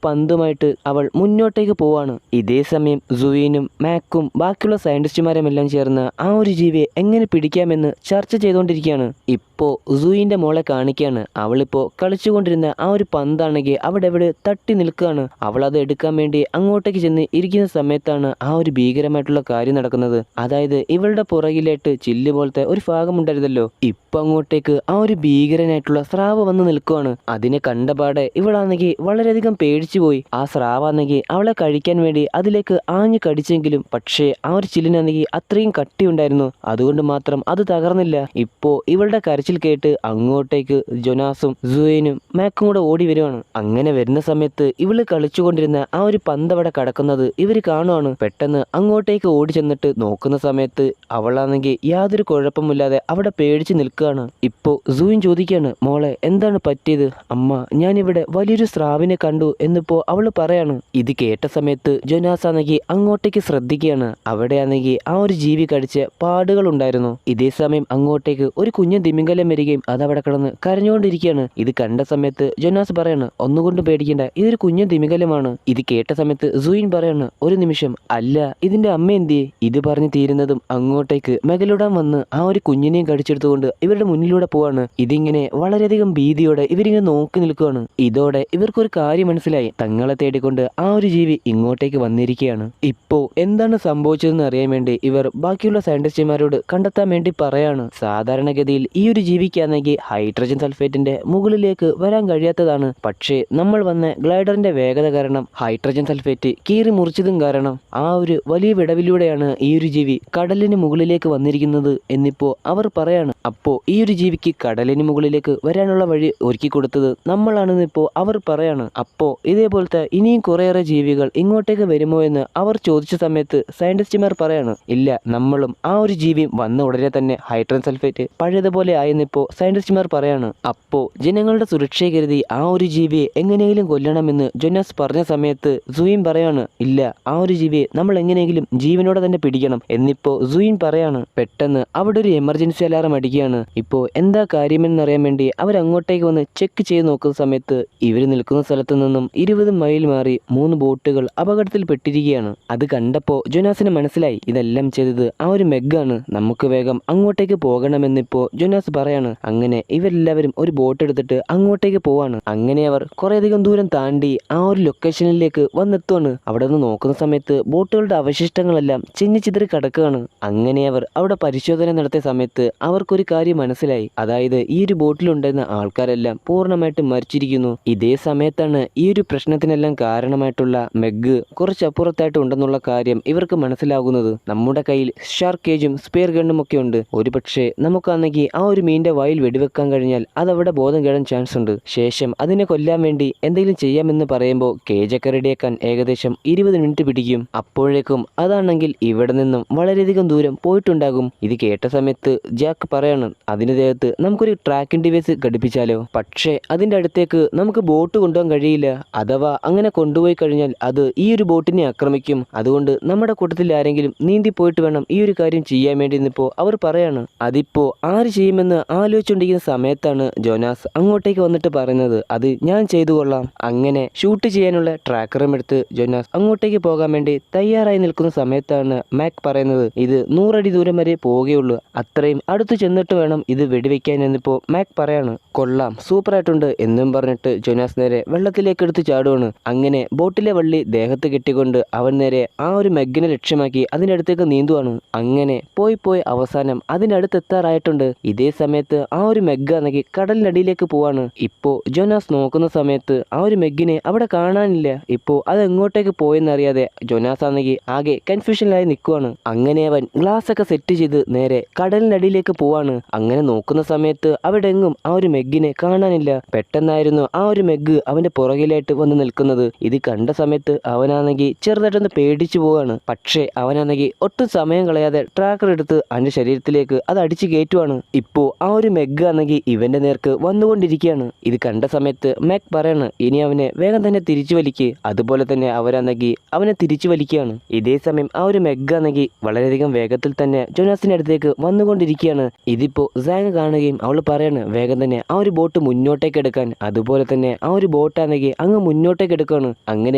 പന്തുമായിട്ട് അവൾ മുന്നോട്ടേക്ക് പോവാണ്. ഇതേ സമയം സൂയിനും മാക്കും ബാക്കിയുള്ള സയന്റിസ്റ്റുമാരും എല്ലാം ചേർന്ന് ആ ഒരു ജീവിയെ എങ്ങനെ പിടിക്കാമെന്ന് ചർച്ച ചെയ്തുകൊണ്ടിരിക്കുകയാണ്. ഇപ്പോ സൂയിന്റെ മോളെ കാണിക്കുകയാണ്. അവളിപ്പോ കളിച്ചുകൊണ്ടിരുന്ന ആ ഒരു പന്താണെങ്കിൽ അവിടെ എവിടെ തട്ടി നിൽക്കുകയാണ്. അവൾ അത് എടുക്കാൻ വേണ്ടി അങ്ങോട്ടേക്ക് ചെന്ന് ഇരിക്കുന്ന സമയത്താണ് ആ ഒരു ഭീകരമായിട്ടുള്ള കാര്യം നടക്കുന്നത്. അതായത് ഇവളുടെ പുറകിലായിട്ട് ചില്ല് പോലത്തെ ഒരു ഭാഗമുണ്ടായിരുന്നല്ലോ, ഇപ്പൊ അങ്ങോട്ടേക്ക് ആ ഒരു ഭീകരനായിട്ടുള്ള സ്രാവ് വന്ന് നിൽക്കുവാണ്. അതിനെ കണ്ടപാടെ ഇവളാണെങ്കിൽ വളരെയധികം പേടിച്ചു പോയി. ആ സ്രാവാണെങ്കിൽ അവളെ കഴിക്കാൻ വേണ്ടി അതിലേക്ക് ആഞ്ഞു കടിച്ചെങ്കിലും പക്ഷേ ആ ഒരു ചില്ലിനാണെങ്കിൽ അത്രയും കട്ടിയുണ്ടായിരുന്നു, അതുകൊണ്ട് മാത്രം അത് തകർന്നില്ല. ഇപ്പോ ഇവളുടെ കരച്ചിൽ കേട്ട് അങ്ങോട്ടേക്ക് ജൊനാസും സൂയനും മാക്കും കൂടെ ഓടി വരുവാണ്. അങ്ങനെ വരുന്ന സമയത്ത് ഇവള് കളിച്ചുകൊണ്ടിരുന്ന ആ ഒരു പന്ത് അവിടെ കടക്കുന്നത് ഇവര് കാണുവാണ്. പെട്ടെന്ന് അങ്ങോട്ടേക്ക് ഓടി ചെന്നിട്ട് നോക്കുന്ന സമയത്ത് അവളാണെങ്കിൽ യാതൊരു കുഴപ്പമില്ലാതെ അവിടെ പേടിച്ച് നിൽക്കുകയാണ്. ഇപ്പോ സൂയിൻ ചോദിക്കുകയാണ്, മോളെ എന്താണ് പറ്റിയത്? അമ്മ ഞാനിവിടെ വലിയൊരു സ്രാവിനെ കണ്ടു എന്നിപ്പോൾ അവൾ പറയാണ്. ഇത് കേട്ട സമയത്ത് ജോനാസ് ആണെങ്കിൽ അങ്ങോട്ടേക്ക് ശ്രദ്ധിക്കുകയാണ്. അവിടെയാണെങ്കിൽ ആ ഒരു ജീവി കടിച്ച പാടുകൾ ഉണ്ടായിരുന്നു. ഇതേ സമയം അങ്ങോട്ടേക്ക് ഒരു കുഞ്ഞു തിമിംഗലം വരികയും അത് അവിടെ കിടന്ന് കരഞ്ഞുകൊണ്ടിരിക്കുകയാണ്. ഇത് കണ്ട സമയത്ത് ജോനാസ് പറയാണ്, ഒന്നുകൊണ്ടും പേടിക്കേണ്ട, ഇതൊരു കുഞ്ഞു തിമിംഗലമാണ്. ഇത് കേട്ട സമയത്ത് സൂയിൻ പറയാണ്, ഒരു നിമിഷം, അല്ല ഇതിന്റെ അമ്മ എന്തിയെ? ഇത് പറഞ്ഞ് തീരുന്നതും അങ്ങോട്ടേക്ക് മെഗലുഡാൻ വന്ന് ആ ഒരു കുഞ്ഞിനെയും കടിച്ചെടുത്തുകൊണ്ട് ഇവരുടെ മുന്നിലൂടെ പോവാണ്. ഇതിങ്ങനെ വളരെയധികം ഭീതിയോടെ ഇവരിങ്ങനെ നോക്കി നിൽക്കുകയാണ്. ഇതോടെ ഇവർക്കൊരു കാര്യം മനസ്സിലായി. തങ്ങളെ തേടിക്കൊണ്ട് ആ ഒരു ജീവി ഇങ്ങോട്ടേക്ക് വന്നിരിക്കുകയാണ്. ഇപ്പോ എന്താണ് സംഭവിച്ചതെന്ന് അറിയാൻ വേണ്ടി ഇവർ ബാക്കിയുള്ള സയന്റിസ്റ്റുമാരോട് കണ്ടെത്താൻ വേണ്ടി പറയാണ്. സാധാരണഗതിയിൽ ഈ ഒരു ജീവിക്കാണെങ്കിൽ ഹൈഡ്രജൻ സൾഫേറ്റിന്റെ മുകളിലേക്ക് വരാൻ കഴിയാത്തതാണ്. പക്ഷേ നമ്മൾ വന്ന ഗ്ലൈഡറിന്റെ വേഗത കാരണം ഹൈഡ്രജൻ സൾഫേറ്റ് കീറി മുറിച്ചതും കാരണം ആ ഒരു വലിയ വിടവിലൂടെയാണ് ഈ ഒരു ജീവി കടലിന് മുകളിലേക്ക് വന്നിരിക്കുന്നത് എന്നിപ്പോ അവർ പറയാണ്. അപ്പോ ഈ ഒരു ജീവിക്ക് കടലിന് മുകളിലേക്ക് വരാനുള്ള വഴി ഒരുക്കി കൊടുത്തത് നമ്മളാണെന്ന് ഇപ്പോൾ അവർ പറയാണ്. അപ്പോ ഇതേപോലത്തെ ഇനിയും കുറേയേറെ ജീവികൾ ഇങ്ങോട്ടേക്ക് വരുമോ എന്ന് അവർ ചോദിച്ച സമയത്ത് സയന്റിസ്റ്റുമാർ പറയാണ്, ഇല്ല, നമ്മളും ആ ഒരു ജീവിയും വന്ന ഉടനെ തന്നെ ഹൈഡ്രജൻ സൾഫേറ്റ് പഴയതുപോലെ ആയെന്നിപ്പോൾ സയന്റിസ്റ്റുമാർ പറയാണ്. അപ്പോ ജനങ്ങളുടെ സുരക്ഷയെ കരുതി ആ ഒരു ജീവിയെ എങ്ങനെയെങ്കിലും കൊല്ലണമെന്ന് ജോനാസ് പറഞ്ഞ സമയത്ത് സൂയിൻ പറയാണ്, ഇല്ല, ആ ഒരു ജീവിയെ നമ്മൾ എങ്ങനെയെങ്കിലും ജീവനോടെ തന്നെ പിടിക്കണം എന്നിപ്പോ സൂയിൻ പറയാണ്. പെട്ടെന്ന് അവിടെ ഒരു എമർജൻസി അലാറം അടിക്കുകയാണ്. ഇപ്പോൾ എന്താ കാര്യമെന്നറിയാൻ വേണ്ടി അവരങ്ങോട്ടേക്ക് വന്ന് ചെക്ക് ചെയ്ത് നോക്കുന്ന സമയത്ത് ഇവർ നിൽക്കുന്ന സ്ഥലത്തു നിന്നും 20 മൈൽ മാറി 3 ബോട്ടുകൾ അപകടത്തിൽ പെട്ടിരിക്കുകയാണ്. അത് കണ്ടപ്പോൾ ജോനാസിന് മനസ്സിലായി ഇതെല്ലാം ചെയ്തത് ആ ഒരു മെഗാണ്. നമുക്ക് വേഗം അങ്ങോട്ടേക്ക് പോകണമെന്നിപ്പോൾ ജോനാസ് പറയാണ്. അങ്ങനെ ഇവരെല്ലാവരും ഒരു ബോട്ട് എടുത്തിട്ട് അങ്ങോട്ടേക്ക് പോവാണ്. അങ്ങനെ അവർ കുറേയധികം ദൂരം താണ്ടി ആ ഒരു ലൊക്കേഷനിലേക്ക് വന്നെത്തുവാണ്. അവിടെ നിന്ന് നോക്കുന്ന സമയത്ത് ബോട്ടുകളുടെ അവശിഷ്ടങ്ങളെല്ലാം ചിന്നിച്ചിതറി കിടക്കുകയാണ്. അങ്ങനെ അവർ അവിടെ പരിശോധന നടത്തിയ സമയത്ത് അവർക്കൊരു കാര്യം മനസ്സിലായി. അതായത് ഈ ഒരു ബോട്ടിലുണ്ടായിരുന്ന ആൾക്കാരെല്ലാം പൂർണ്ണമായിട്ട് മരിച്ചിരിക്കുന്നു. ഇതേ സമയത്താണ് ഈ ഒരു പ്രശ്നത്തിനെല്ലാം കാരണമായിട്ടുള്ള മെഗ് കുറച്ചപ്പുറത്തായിട്ട് ഉണ്ടെന്നുള്ള കാര്യം ഇവർക്ക് മനസ്സിലാകുന്നത്. നമ്മുടെ കയ്യിൽ ഷാർക്ക് കേജും സ്പെയർ ഗണ്ണും ഒക്കെ ഉണ്ട്. ഒരുപക്ഷെ നമുക്കാണെങ്കിൽ ആ ഒരു മീനിന്റെ വായിൽ വെടിവെക്കാൻ കഴിഞ്ഞാൽ അതവിടെ ബോധം കെടാൻ ചാൻസ് ഉണ്ട്. ശേഷം അതിനെ കൊല്ലാൻ വേണ്ടി എന്തെങ്കിലും ചെയ്യാമെന്ന് പറയുമ്പോൾ കേജൊക്കെ റെഡിയാക്കാൻ ഏകദേശം 20 മിനിറ്റ് പിടിക്കും. അപ്പോഴേക്കും അതാണെങ്കിൽ ഇവിടെ നിന്നും വളരെയധികം ദൂരം പോയിട്ടുണ്ടാകും. ഇത് കേട്ട സമയത്ത് ജാക്ക് പറയാണ്, അതിന് ദേഹത്ത് നമുക്കൊരു ട്രാക്കിംഗ് ഡിവൈസ് ഘടിപ്പിച്ചാലോ? പക്ഷേ അതിന്റെ അടുത്തേക്ക് നമുക്ക് ബോട്ട് കൊണ്ടുപോകാൻ കഴിയില്ല. അഥവാ അങ്ങനെ കൊണ്ടുപോയി കഴിഞ്ഞാൽ അത് ഈ ഒരു ബോട്ടിനെ ആക്രമിക്കും. അതുകൊണ്ട് നമ്മുടെ കൂട്ടത്തിൽ ആരെങ്കിലും നീന്തി പോയിട്ട് വേണം ഈ ഒരു കാര്യം ചെയ്യാൻ വേണ്ടി എന്നിപ്പോ അവർ പറയാണ്. അതിപ്പോ ആര് ചെയ്യുമെന്ന് ആലോചിച്ചുകൊണ്ടിരിക്കുന്ന സമയത്താണ് ജോനാസ് അങ്ങോട്ടേക്ക് വന്നിട്ട് പറയുന്നത്, അത് ഞാൻ ചെയ്തു കൊള്ളാം. അങ്ങനെ ഷൂട്ട് ചെയ്യാനുള്ള ട്രാക്കറും എടുത്ത് ജോനാസ് അങ്ങോട്ടേക്ക് പോകാൻ വേണ്ടി തയ്യാറായി നിൽക്കുന്ന സമയത്താണ് മാക് പറയുന്നത്, ഇത് 100 അടി ദൂരം വരെ പോവുകയുള്ളൂ, അത്രയും അടുത്ത് ചെന്നിട്ട് വേണം ഇത് വെടിവെക്കാൻ എന്നിപ്പോ മാക് പറയാണ്. കൊള്ളാം, സൂപ്പറായിട്ടുണ്ട് എന്നും പറഞ്ഞിട്ട് ജോനാസ് നേരെ വെള്ളത്തിലേക്ക് എടുത്ത് ചാടുവാണ്. അങ്ങനെ ബോട്ടിലെ വള്ളി ദേഹത്ത് കെട്ടിക്കൊണ്ട് അവൻ നേരെ ആ ഒരു മെഗിനെ ലക്ഷ്യമാക്കി അതിന്റെ അടുത്തേക്ക് നീന്തുവാണ്. അങ്ങനെ പോയി അവസാനം അതിനടുത്തെത്താറായിട്ടുണ്ട്. ഇതേ സമയത്ത് ആ ഒരു മെഗ് ആണെങ്കിൽ കടലിനടിയിലേക്ക് പോവാണ്. ഇപ്പോ ജോനാസ് നോക്കുന്ന സമയത്ത് ആ ഒരു മെഗിനെ അവിടെ കാണാനില്ല. ഇപ്പോ അത് എങ്ങോട്ടേക്ക് പോയെന്നറിയാതെ ജോനാസ് ആണെങ്കിൽ ആകെ കൺഫ്യൂഷനിലായി നിൽക്കുവാണ്. അങ്ങനെ അവൻ ഗ്ലാസ് ഒക്കെ സെറ്റ് ചെയ്ത് നേരെ കടലിനടിയിലേക്ക് പോവാണ്. അങ്ങനെ നോക്കുന്ന സമയത്ത് അവിടെ എങ്ങും ആ ഒരു മെഗിനെ കാണാനില്ല. പെട്ടെന്നായിരുന്നു ആ ഒരു മെഗ് അവന്റെ പുറകിലായിട്ട് വന്ന് നിൽക്കുന്നത്. ഇത് കണ്ട സമയത്ത് അവനാണെങ്കിൽ ചെറുതായിട്ടൊന്ന് പേടിച്ചു പോവാണ്. പക്ഷേ അവനാണെങ്കിൽ ഒട്ടും സമയം കളയാതെ ട്രാക്കർ എടുത്ത് അവന്റെ ശരീരത്തിലേക്ക് അത് അടിച്ചു കയറ്റുവാണ്. ഇപ്പോ ആ ഒരു മെഗ് ആണെങ്കിൽ ഇവന്റെ നേർക്ക് വന്നുകൊണ്ടിരിക്കുകയാണ്. ഇത് കണ്ട സമയത്ത് മെഗ് പറയാണ്, ഇനി അവനെ വേഗം തന്നെ തിരിച്ചു വലിക്ക്. അതുപോലെ തന്നെ അവരാണെങ്കിൽ അവനെ തിരിച്ചു വലിക്കുകയാണ്. ഇതേ സമയം ആ ഒരു മെഗ് ആണെങ്കിൽ വളരെയധികം വേഗത്തിൽ തന്നെ ജോനാസിന്റെ അടുത്തേക്ക് വന്നുകൊണ്ടിരിക്കുകയാണ്. ഇതിപ്പോ സാങ് കാണുകയും അവൾ പറയാണ് വേഗം തന്നെ ആ ഒരു ബോട്ട് മുന്നോട്ടേക്ക് എടുക്കാൻ. അതുപോലെ തന്നെ ആ ഒരു ബോട്ടാണെങ്കിൽ അങ്ങ് മുന്നോട്ടേക്ക് എടുക്കുകയാണ്. അങ്ങനെ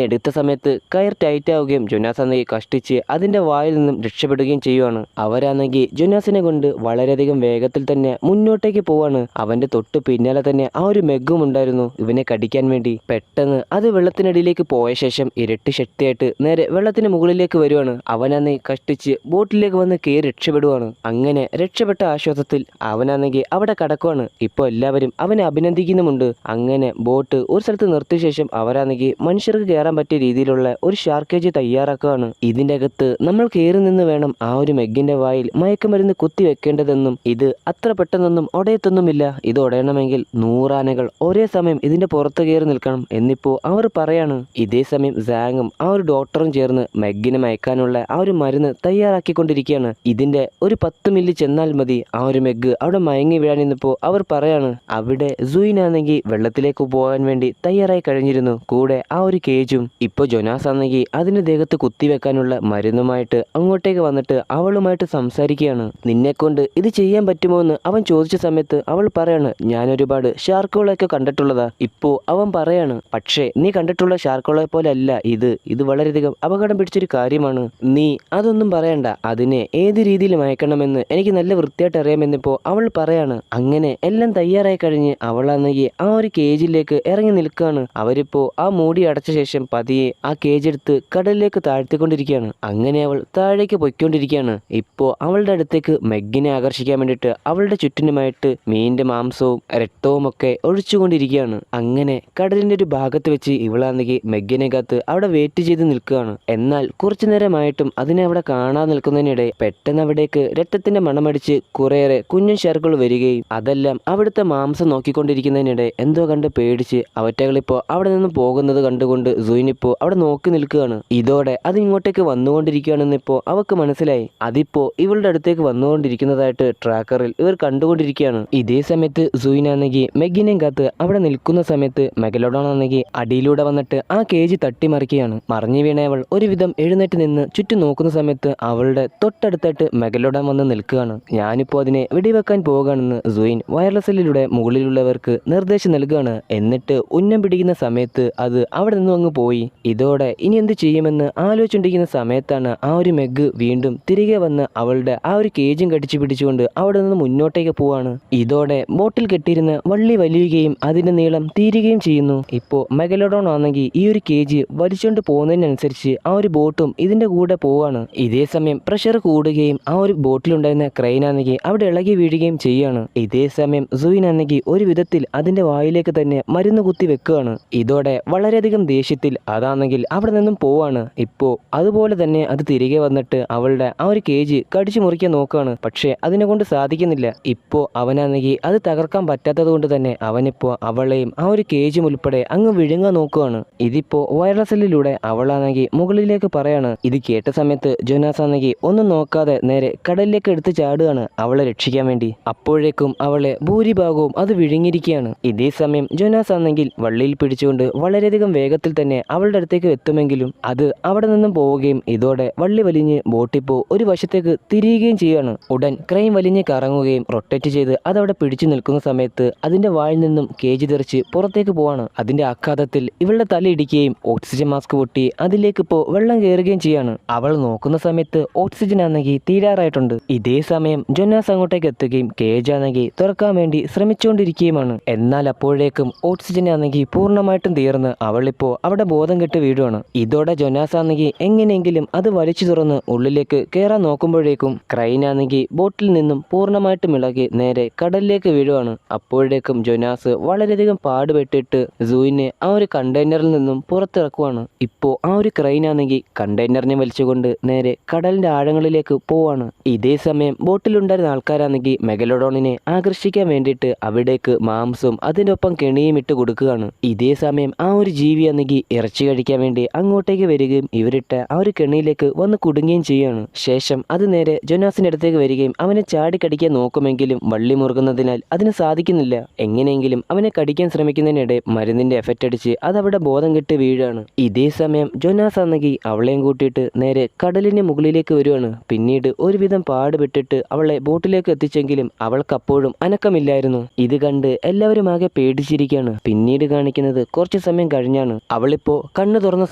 എടുത്ത സമയത്ത് കയർ ടൈറ്റ് ആവുകയും ജോനാസ് ആണെങ്കിൽ കഷ്ടിച്ച് അതിന്റെ വായിൽ നിന്നും രക്ഷപ്പെടുകയും ചെയ്യുവാണ്. അവരാണെങ്കിൽ ജോനാസിനെ കൊണ്ട് വളരെയധികം വേഗത്തിൽ തന്നെ മുന്നോട്ടേക്ക് പോവാണ്. അവന്റെ തൊട്ട് പിന്നാലെ തന്നെ ആ ഒരു മെഗും ഉണ്ടായിരുന്നു ഇവനെ കടിക്കാൻ വേണ്ടി. പെട്ടെന്ന് അത് വെള്ളത്തിനടിയിലേക്ക് പോയ ശേഷം ഇരട്ടി ശക്തിയായിട്ട് നേരെ വെള്ളത്തിന് മുകളിലേക്ക് വരുവാണ്. അവനാണെങ്കിൽ കഷ്ടിച്ച് ബോട്ടിലേക്ക് വന്ന് കയറി രക്ഷപ്പെടുവാണ്. അങ്ങനെ രക്ഷപ്പെട്ട ആശ്വാസത്തിൽ അവനാണെങ്കിൽ അവിടെ കടക്കുവാണ്. ഇപ്പൊ എല്ലാവരും അവനെ അഭിനന്ദിക്കുന്നുമുണ്ട്. അങ്ങനെ ബോട്ട് ഒരു സ്ഥലത്ത് നിർത്തിയ ശേഷം അവരാണെങ്കിൽ മനുഷ്യർക്ക് കയറാൻ പറ്റിയ രീതിയിലുള്ള ഒരു ഷാർക്കേജ് തയ്യാറാക്കുകയാണ്. ഇതിന്റെ അകത്ത് നമ്മൾ കയറി നിന്ന് വേണം ആ ഒരു മെഗിന്റെ വായിൽ മയക്കുമരുന്ന് കുത്തി വെക്കേണ്ടതെന്നും ഇത് അത്ര പെട്ടെന്നൊന്നും ഒടയത്തൊന്നുമില്ല. ഇത് ഒടയണമെങ്കിൽ 100 ആനകൾ ഒരേ സമയം ഇതിന്റെ പുറത്ത് കയറി നിൽക്കണം എന്നിപ്പോ അവർ പറയാണ്. ഇതേ സമയം സാങ്ങും ആ ഒരു ഡോക്ടറും ചേർന്ന് മെഗിനെ മയക്കാനുള്ള ആ ഒരു മരുന്ന് തയ്യാറാക്കിക്കൊണ്ടിരിക്കുകയാണ്. ഇതിന്റെ ഒരു 10 മില്ലി ചെന്നാൽ മതി ആ ഒരു മെഗ് അവിടെ മയങ്ങി വീഴാൻ. എന്നിപ്പോ അവർ പറയാണ് അവിടെ സൂയിൻ സൂയിനാണെങ്കിൽ വെള്ളത്തിലേക്ക് പോകാൻ വേണ്ടി തയ്യാറായി കഴിഞ്ഞിരുന്നു, കൂടെ ആ ഒരു കേജും. ഇപ്പോൾ ജൊനാസ് ആണെങ്കിൽ അതിന്റെ ദേഹത്ത് കുത്തിവെക്കാനുള്ള മരുന്നുമായിട്ട് അങ്ങോട്ടേക്ക് വന്നിട്ട് അവളുമായിട്ട് സംസാരിക്കുകയാണ്. നിന്നെക്കൊണ്ട് ഇത് ചെയ്യാൻ പറ്റുമോ എന്ന് അവൻ ചോദിച്ച സമയത്ത് അവൾ പറയാണ്, ഞാൻ ഒരുപാട് ഷാർക്കുകളൊക്കെ കണ്ടിട്ടുള്ളതാ. ഇപ്പോ അവൻ പറയാണ്, പക്ഷേ നീ കണ്ടിട്ടുള്ള ഷാർക്കുകളെ പോലെ അല്ല ഇത് വളരെയധികം അപകടം പിടിച്ചൊരു കാര്യമാണ്. നീ അതൊന്നും പറയണ്ട, അതിനെ ഏത് രീതിയിൽ മയക്കണമെന്ന് എനിക്ക് നല്ല വൃത്തിയായിട്ട് അറിയാമെന്നിപ്പോ അവൾ പറയാണ്. അങ്ങനെ എല്ലാം തയ്യാറായി കഴിഞ്ഞ് അവളാണെങ്കിൽ ആ ഒരു കേജിലേക്ക് ഇറങ്ങി നിൽക്കുകയാണ്. അവരിപ്പോ ആ മൂടി അടച്ച ശേഷം പതിയെ ആ കേജ് എടുത്ത് കടലിലേക്ക് താഴ്ത്തിക്കൊണ്ടിരിക്കുകയാണ്. അങ്ങനെ അവൾ താഴേക്ക് പൊയ്ക്കൊണ്ടിരിക്കുകയാണ്. ഇപ്പോ അവളുടെ അടുത്തേക്ക് മെഗിനെ ആകർഷിക്കാൻ വേണ്ടിയിട്ട് അവളുടെ ചുറ്റിനുമായിട്ട് മീനിന്റെ മാംസവും രക്തവും ഒക്കെ ഒഴിച്ചുകൊണ്ടിരിക്കുകയാണ്. അങ്ങനെ കടലിന്റെ ഒരു ഭാഗത്ത് വെച്ച് ഇവളാണെങ്കിൽ മെഗിനെ കാത്ത് അവിടെ വെയിറ്റ് ചെയ്ത് നിൽക്കുകയാണ്. എന്നാൽ കുറച്ചു നേരമായിട്ടും അതിനെ അവിടെ കാണാൻ നിൽക്കുന്നതിനിടെ പെട്ടെന്ന് അവിടേക്ക് രക്തത്തിന്റെ മണമടിച്ച് കുറേയേറെ കുഞ്ഞൻ ഷാർക്കുകൾ വരികയും അതെല്ലാം അവിടുത്തെ മാംസം നോക്കിക്കൊണ്ടിരിക്കുന്നതിനിടെ എന്തോ കണ്ട് പേടിച്ച് അവറ്റകളിപ്പോ അവിടെ നിന്ന് പോകുന്നത് കണ്ടുകൊണ്ട് സൂയിനിപ്പോ അവിടെ നോക്കി നിൽക്കുകയാണ്. ഇതോടെ അത് ഇങ്ങോട്ടേക്ക് വന്നുകൊണ്ടിരിക്കുകയാണെന്നിപ്പോ അവക്ക് മനസ്സിലായി. അതിപ്പോ ഇവളുടെ അടുത്തേക്ക് വന്നുകൊണ്ടിരിക്കുന്നതായിട്ട് ട്രാക്കറിൽ ഇവർ കണ്ടുകൊണ്ടിരിക്കുകയാണ്. ഇതേ സമയത്ത് സൂയിനാണെങ്കിൽ മെഗിനെയും കാത്ത് അവിടെ നിൽക്കുന്ന സമയത്ത് മെഗലോഡോൺ ആണെങ്കിൽ അടിയിലൂടെ വന്നിട്ട് ആ കേജ് തട്ടിമറിക്കുകയാണ്. മറിഞ്ഞു വീണവൾ ഒരുവിധം എഴുന്നേറ്റ് നിന്ന് ചുറ്റും നോക്കുന്ന സമയത്ത് അവളുടെ തൊട്ടടുത്തായിട്ട് മെഗലോഡോൺ വന്ന് നിൽക്കുകയാണ്. ഞാനിപ്പോ അതിനെ വെടിവെക്കാൻ പോവുകയാണെന്ന് സൂയിൻ വയർലെസ്സിലൂടെ മുകളിലുള്ളവർക്ക് നിർദ്ദേശം നൽകുകയാണ്. എന്നിട്ട് ഉന്നം പിടിക്കുന്ന സമയത്ത് അത് അവിടെ നിന്നും അങ്ങ് പോയി. ഇതോടെ ഇനി എന്ത് ചെയ്യുമെന്ന് ആലോചിച്ചുകൊണ്ടിരിക്കുന്ന സമയത്താണ് ആ ഒരു മെഗ് വീണ്ടും തിരികെ വന്ന് അവളുടെ ആ ഒരു കേജും കടിച്ചു പിടിച്ചുകൊണ്ട് അവിടെ നിന്ന് മുന്നോട്ടേക്ക് പോവാണ്. ഇതോടെ ബോട്ടിൽ കെട്ടിയിരുന്ന വള്ളി വലിയുകയും അതിന്റെ നീളം തീരുകയും ചെയ്യുന്നു. ഇപ്പോ മെഗലോഡോൺ ആണെങ്കിൽ ഈ ഒരു കേജ് വലിച്ചുകൊണ്ട് പോകുന്നതിനനുസരിച്ച് ആ ഒരു ബോട്ടും ഇതിന്റെ കൂടെ പോവാണ്. ഇതേ സമയം പ്രഷർ കൂടുകയും ആ ഒരു ബോട്ടിലുണ്ടായിരുന്ന ക്രെയിൻ ആണെങ്കിൽ അവിടെ ഇളകി വീഴുകയും ചെയ്യാണ്. ഇതേ സമയം സൂയിൻ ആണെങ്കിൽ ഒരു വിധത്തിൽ അതിന്റെ വായിലേക്ക് തന്നെ മരുന്ന് കുത്തി വെക്കുകയാണ്. ഇതോടെ വളരെയധികം ദേഷ്യത്തിൽ അതാണെങ്കിൽ അവിടെ നിന്നും പോവാണ്. ഇപ്പോ അതുപോലെ തന്നെ അത് തിരികെ വന്നിട്ട് അവളുടെ ആ ഒരു കേജ് കടിച്ചു മുറിക്കാൻ നോക്കുകയാണ്. പക്ഷെ അതിനെ കൊണ്ട് സാധിക്കുന്നില്ല. ഇപ്പോ അവനാണെങ്കിൽ അത് തകർക്കാൻ പറ്റാത്തത് കൊണ്ട് തന്നെ അവനിപ്പോ അവളെയും ആ ഒരു കേജും ഉൾപ്പെടെ അങ്ങ് വിഴുങ്ങാൻ നോക്കുകയാണ്. ഇതിപ്പോ വയർലെസ്സിലൂടെ അവളാണെങ്കിൽ മുകളിലേക്ക് പറയാണ്. ഇത് കേട്ട സമയത്ത് ജൊനാസ് ആണെങ്കിൽ ഒന്നും നോക്കാതെ നേരെ കടലിലേക്ക് എടുത്ത് ചാടുകയാണ് അവളെ രക്ഷിക്കാൻ വേണ്ടി. അപ്പോഴേക്കും അവളെ ഭൂരിഭാഗവും അത് വിഴുങ്ങിയിരിക്കുകയാണ്. ഇതേ സമയം ജൊനാസ് ആണെങ്കിൽ വള്ളിയിൽ പിടിച്ചുകൊണ്ട് വളരെയധികം വേഗത്തിൽ തന്നെ അവളുടെ അടുത്തേക്ക് എത്തുമെങ്കിലും അത് അവിടെ നിന്നും പോവുകയും ഇതോടെ വള്ളി വലിഞ്ഞ് ബോട്ടിപ്പോ ഒരു വശത്തേക്ക് തിരിയുകയും ചെയ്യുകയാണ്. ഉടൻ ക്രെയിൻ വലിഞ്ഞ് കറങ്ങുകയും റൊട്ടേറ്റ് ചെയ്ത് അതവിടെ പിടിച്ചു നിൽക്കുന്ന സമയത്ത് അതിന്റെ വായിൽ നിന്നും കേജ് തെറിച്ച് പുറത്തേക്ക് പോവാണ്. അതിന്റെ ആഘാതത്തിൽ ഇവളുടെ തല ഇടിക്കുകയും ഓക്സിജൻ മാസ്ക് പൊട്ടി അതിലേക്ക് ഇപ്പോൾ വെള്ളം കയറുകയും ചെയ്യാണ്. അവൾ നോക്കുന്ന സമയത്ത് ഓക്സിജൻ ആണെങ്കിൽ തീരാറായിട്ടുണ്ട്. ഇതേ സമയം ജൊനാസ് അങ്ങോട്ടേക്ക് എത്തുകയും കേജ് ആണെങ്കിൽ തുറക്കാൻ വേണ്ടി ശ്രമിച്ചുകൊണ്ടിരിക്കുകയുമാണ്. എന്നാൽ അപ്പോഴേക്കും ഓക്സിജൻ ആണെങ്കിൽ പൂർണ്ണമായിട്ടും തീർന്ന് അവളിപ്പോ അവിടെ ബോധം കെട്ട് വീഴുവാണ്. ഇതോടെ ജൊനാസ് ആണെങ്കിൽ എങ്ങനെയെങ്കിലും അത് വലിച്ചു തുറന്ന് ഉള്ളിലേക്ക് കയറാൻ നോക്കുമ്പോഴേക്കും ക്രെയിൻ ആണെങ്കിൽ ബോട്ടിൽ നിന്നും പൂർണ്ണമായിട്ടും ഇളകി നേരെ കടലിലേക്ക് വീഴുവാണ്. അപ്പോഴേക്കും ജൊനാസ് വളരെയധികം പാടുപെട്ടിട്ട് സൂയിനെ ആ ഒരു കണ്ടെയ്നറിൽ നിന്നും പുറത്തിറക്കുവാണ്. ഇപ്പോ ആ ഒരു ക്രെയിൻ ആണെങ്കിൽ കണ്ടെയ്നറിനെ വലിച്ചുകൊണ്ട് നേരെ കടലിന്റെ ആഴങ്ങളിലേക്ക് പോവാണ്. ഇതേ സമയം ബോട്ടിലുണ്ടായിരുന്ന ആൾക്കാരാണെങ്കിൽ മെഗലോഡോണിനെ ആകർഷിക്കാൻ വേണ്ടിയിട്ട് അവിടേക്ക് മാംസവും അതിന്റെ ഒപ്പം കെണിയും ഇട്ട് കൊടുക്കുകയാണ്. ഇതേ സമയം ആ ഒരു ജീവി ആണെങ്കിൽ ഇറച്ചി കഴിക്കാൻ വേണ്ടി അങ്ങോട്ടേക്ക് വരികയും ഇവരിട്ട ആ ഒരു കെണിയിലേക്ക് വന്ന് കുടുങ്ങുകയും ചെയ്യുകയാണ്. ശേഷം അത് നേരെ ജൊനാസിന്റെ അടുത്തേക്ക് വരികയും അവനെ ചാടിക്കടിക്കാൻ നോക്കുമെങ്കിലും വള്ളി മുറുകുന്നതിനാൽ അതിന് സാധിക്കുന്നില്ല. എങ്ങനെയെങ്കിലും അവനെ കടിക്കാൻ ശ്രമിക്കുന്നതിനിടെ മരുന്നിന്റെ എഫക്റ്റ് അടിച്ച് അതവിടെ ബോധം കെട്ട് വീഴാണ്. ഇതേ സമയം ജൊനാസ് ആണെങ്കിൽ അവളെയും കൂട്ടിയിട്ട് നേരെ കടലിന് മുകളിലേക്ക് വരുവാണ്. പിന്നീട് ഒരുവിധം പാടുപെട്ടിട്ട് അവളെ ബോട്ടിലേക്ക് എത്തിച്ചെങ്കിലും അവൾക്കപ്പോഴും അനക്കമില്ലായിരുന്നു. ഇത് കണ്ട് എല്ലാവരും ആകെ പേടിച്ചിരിക്കുകയാണ്. പിന്നീട് കാണിക്കുന്നത് കുറച്ചു സമയം കഴിഞ്ഞാണ്. അവളിപ്പോ കണ്ണു തുറന്ന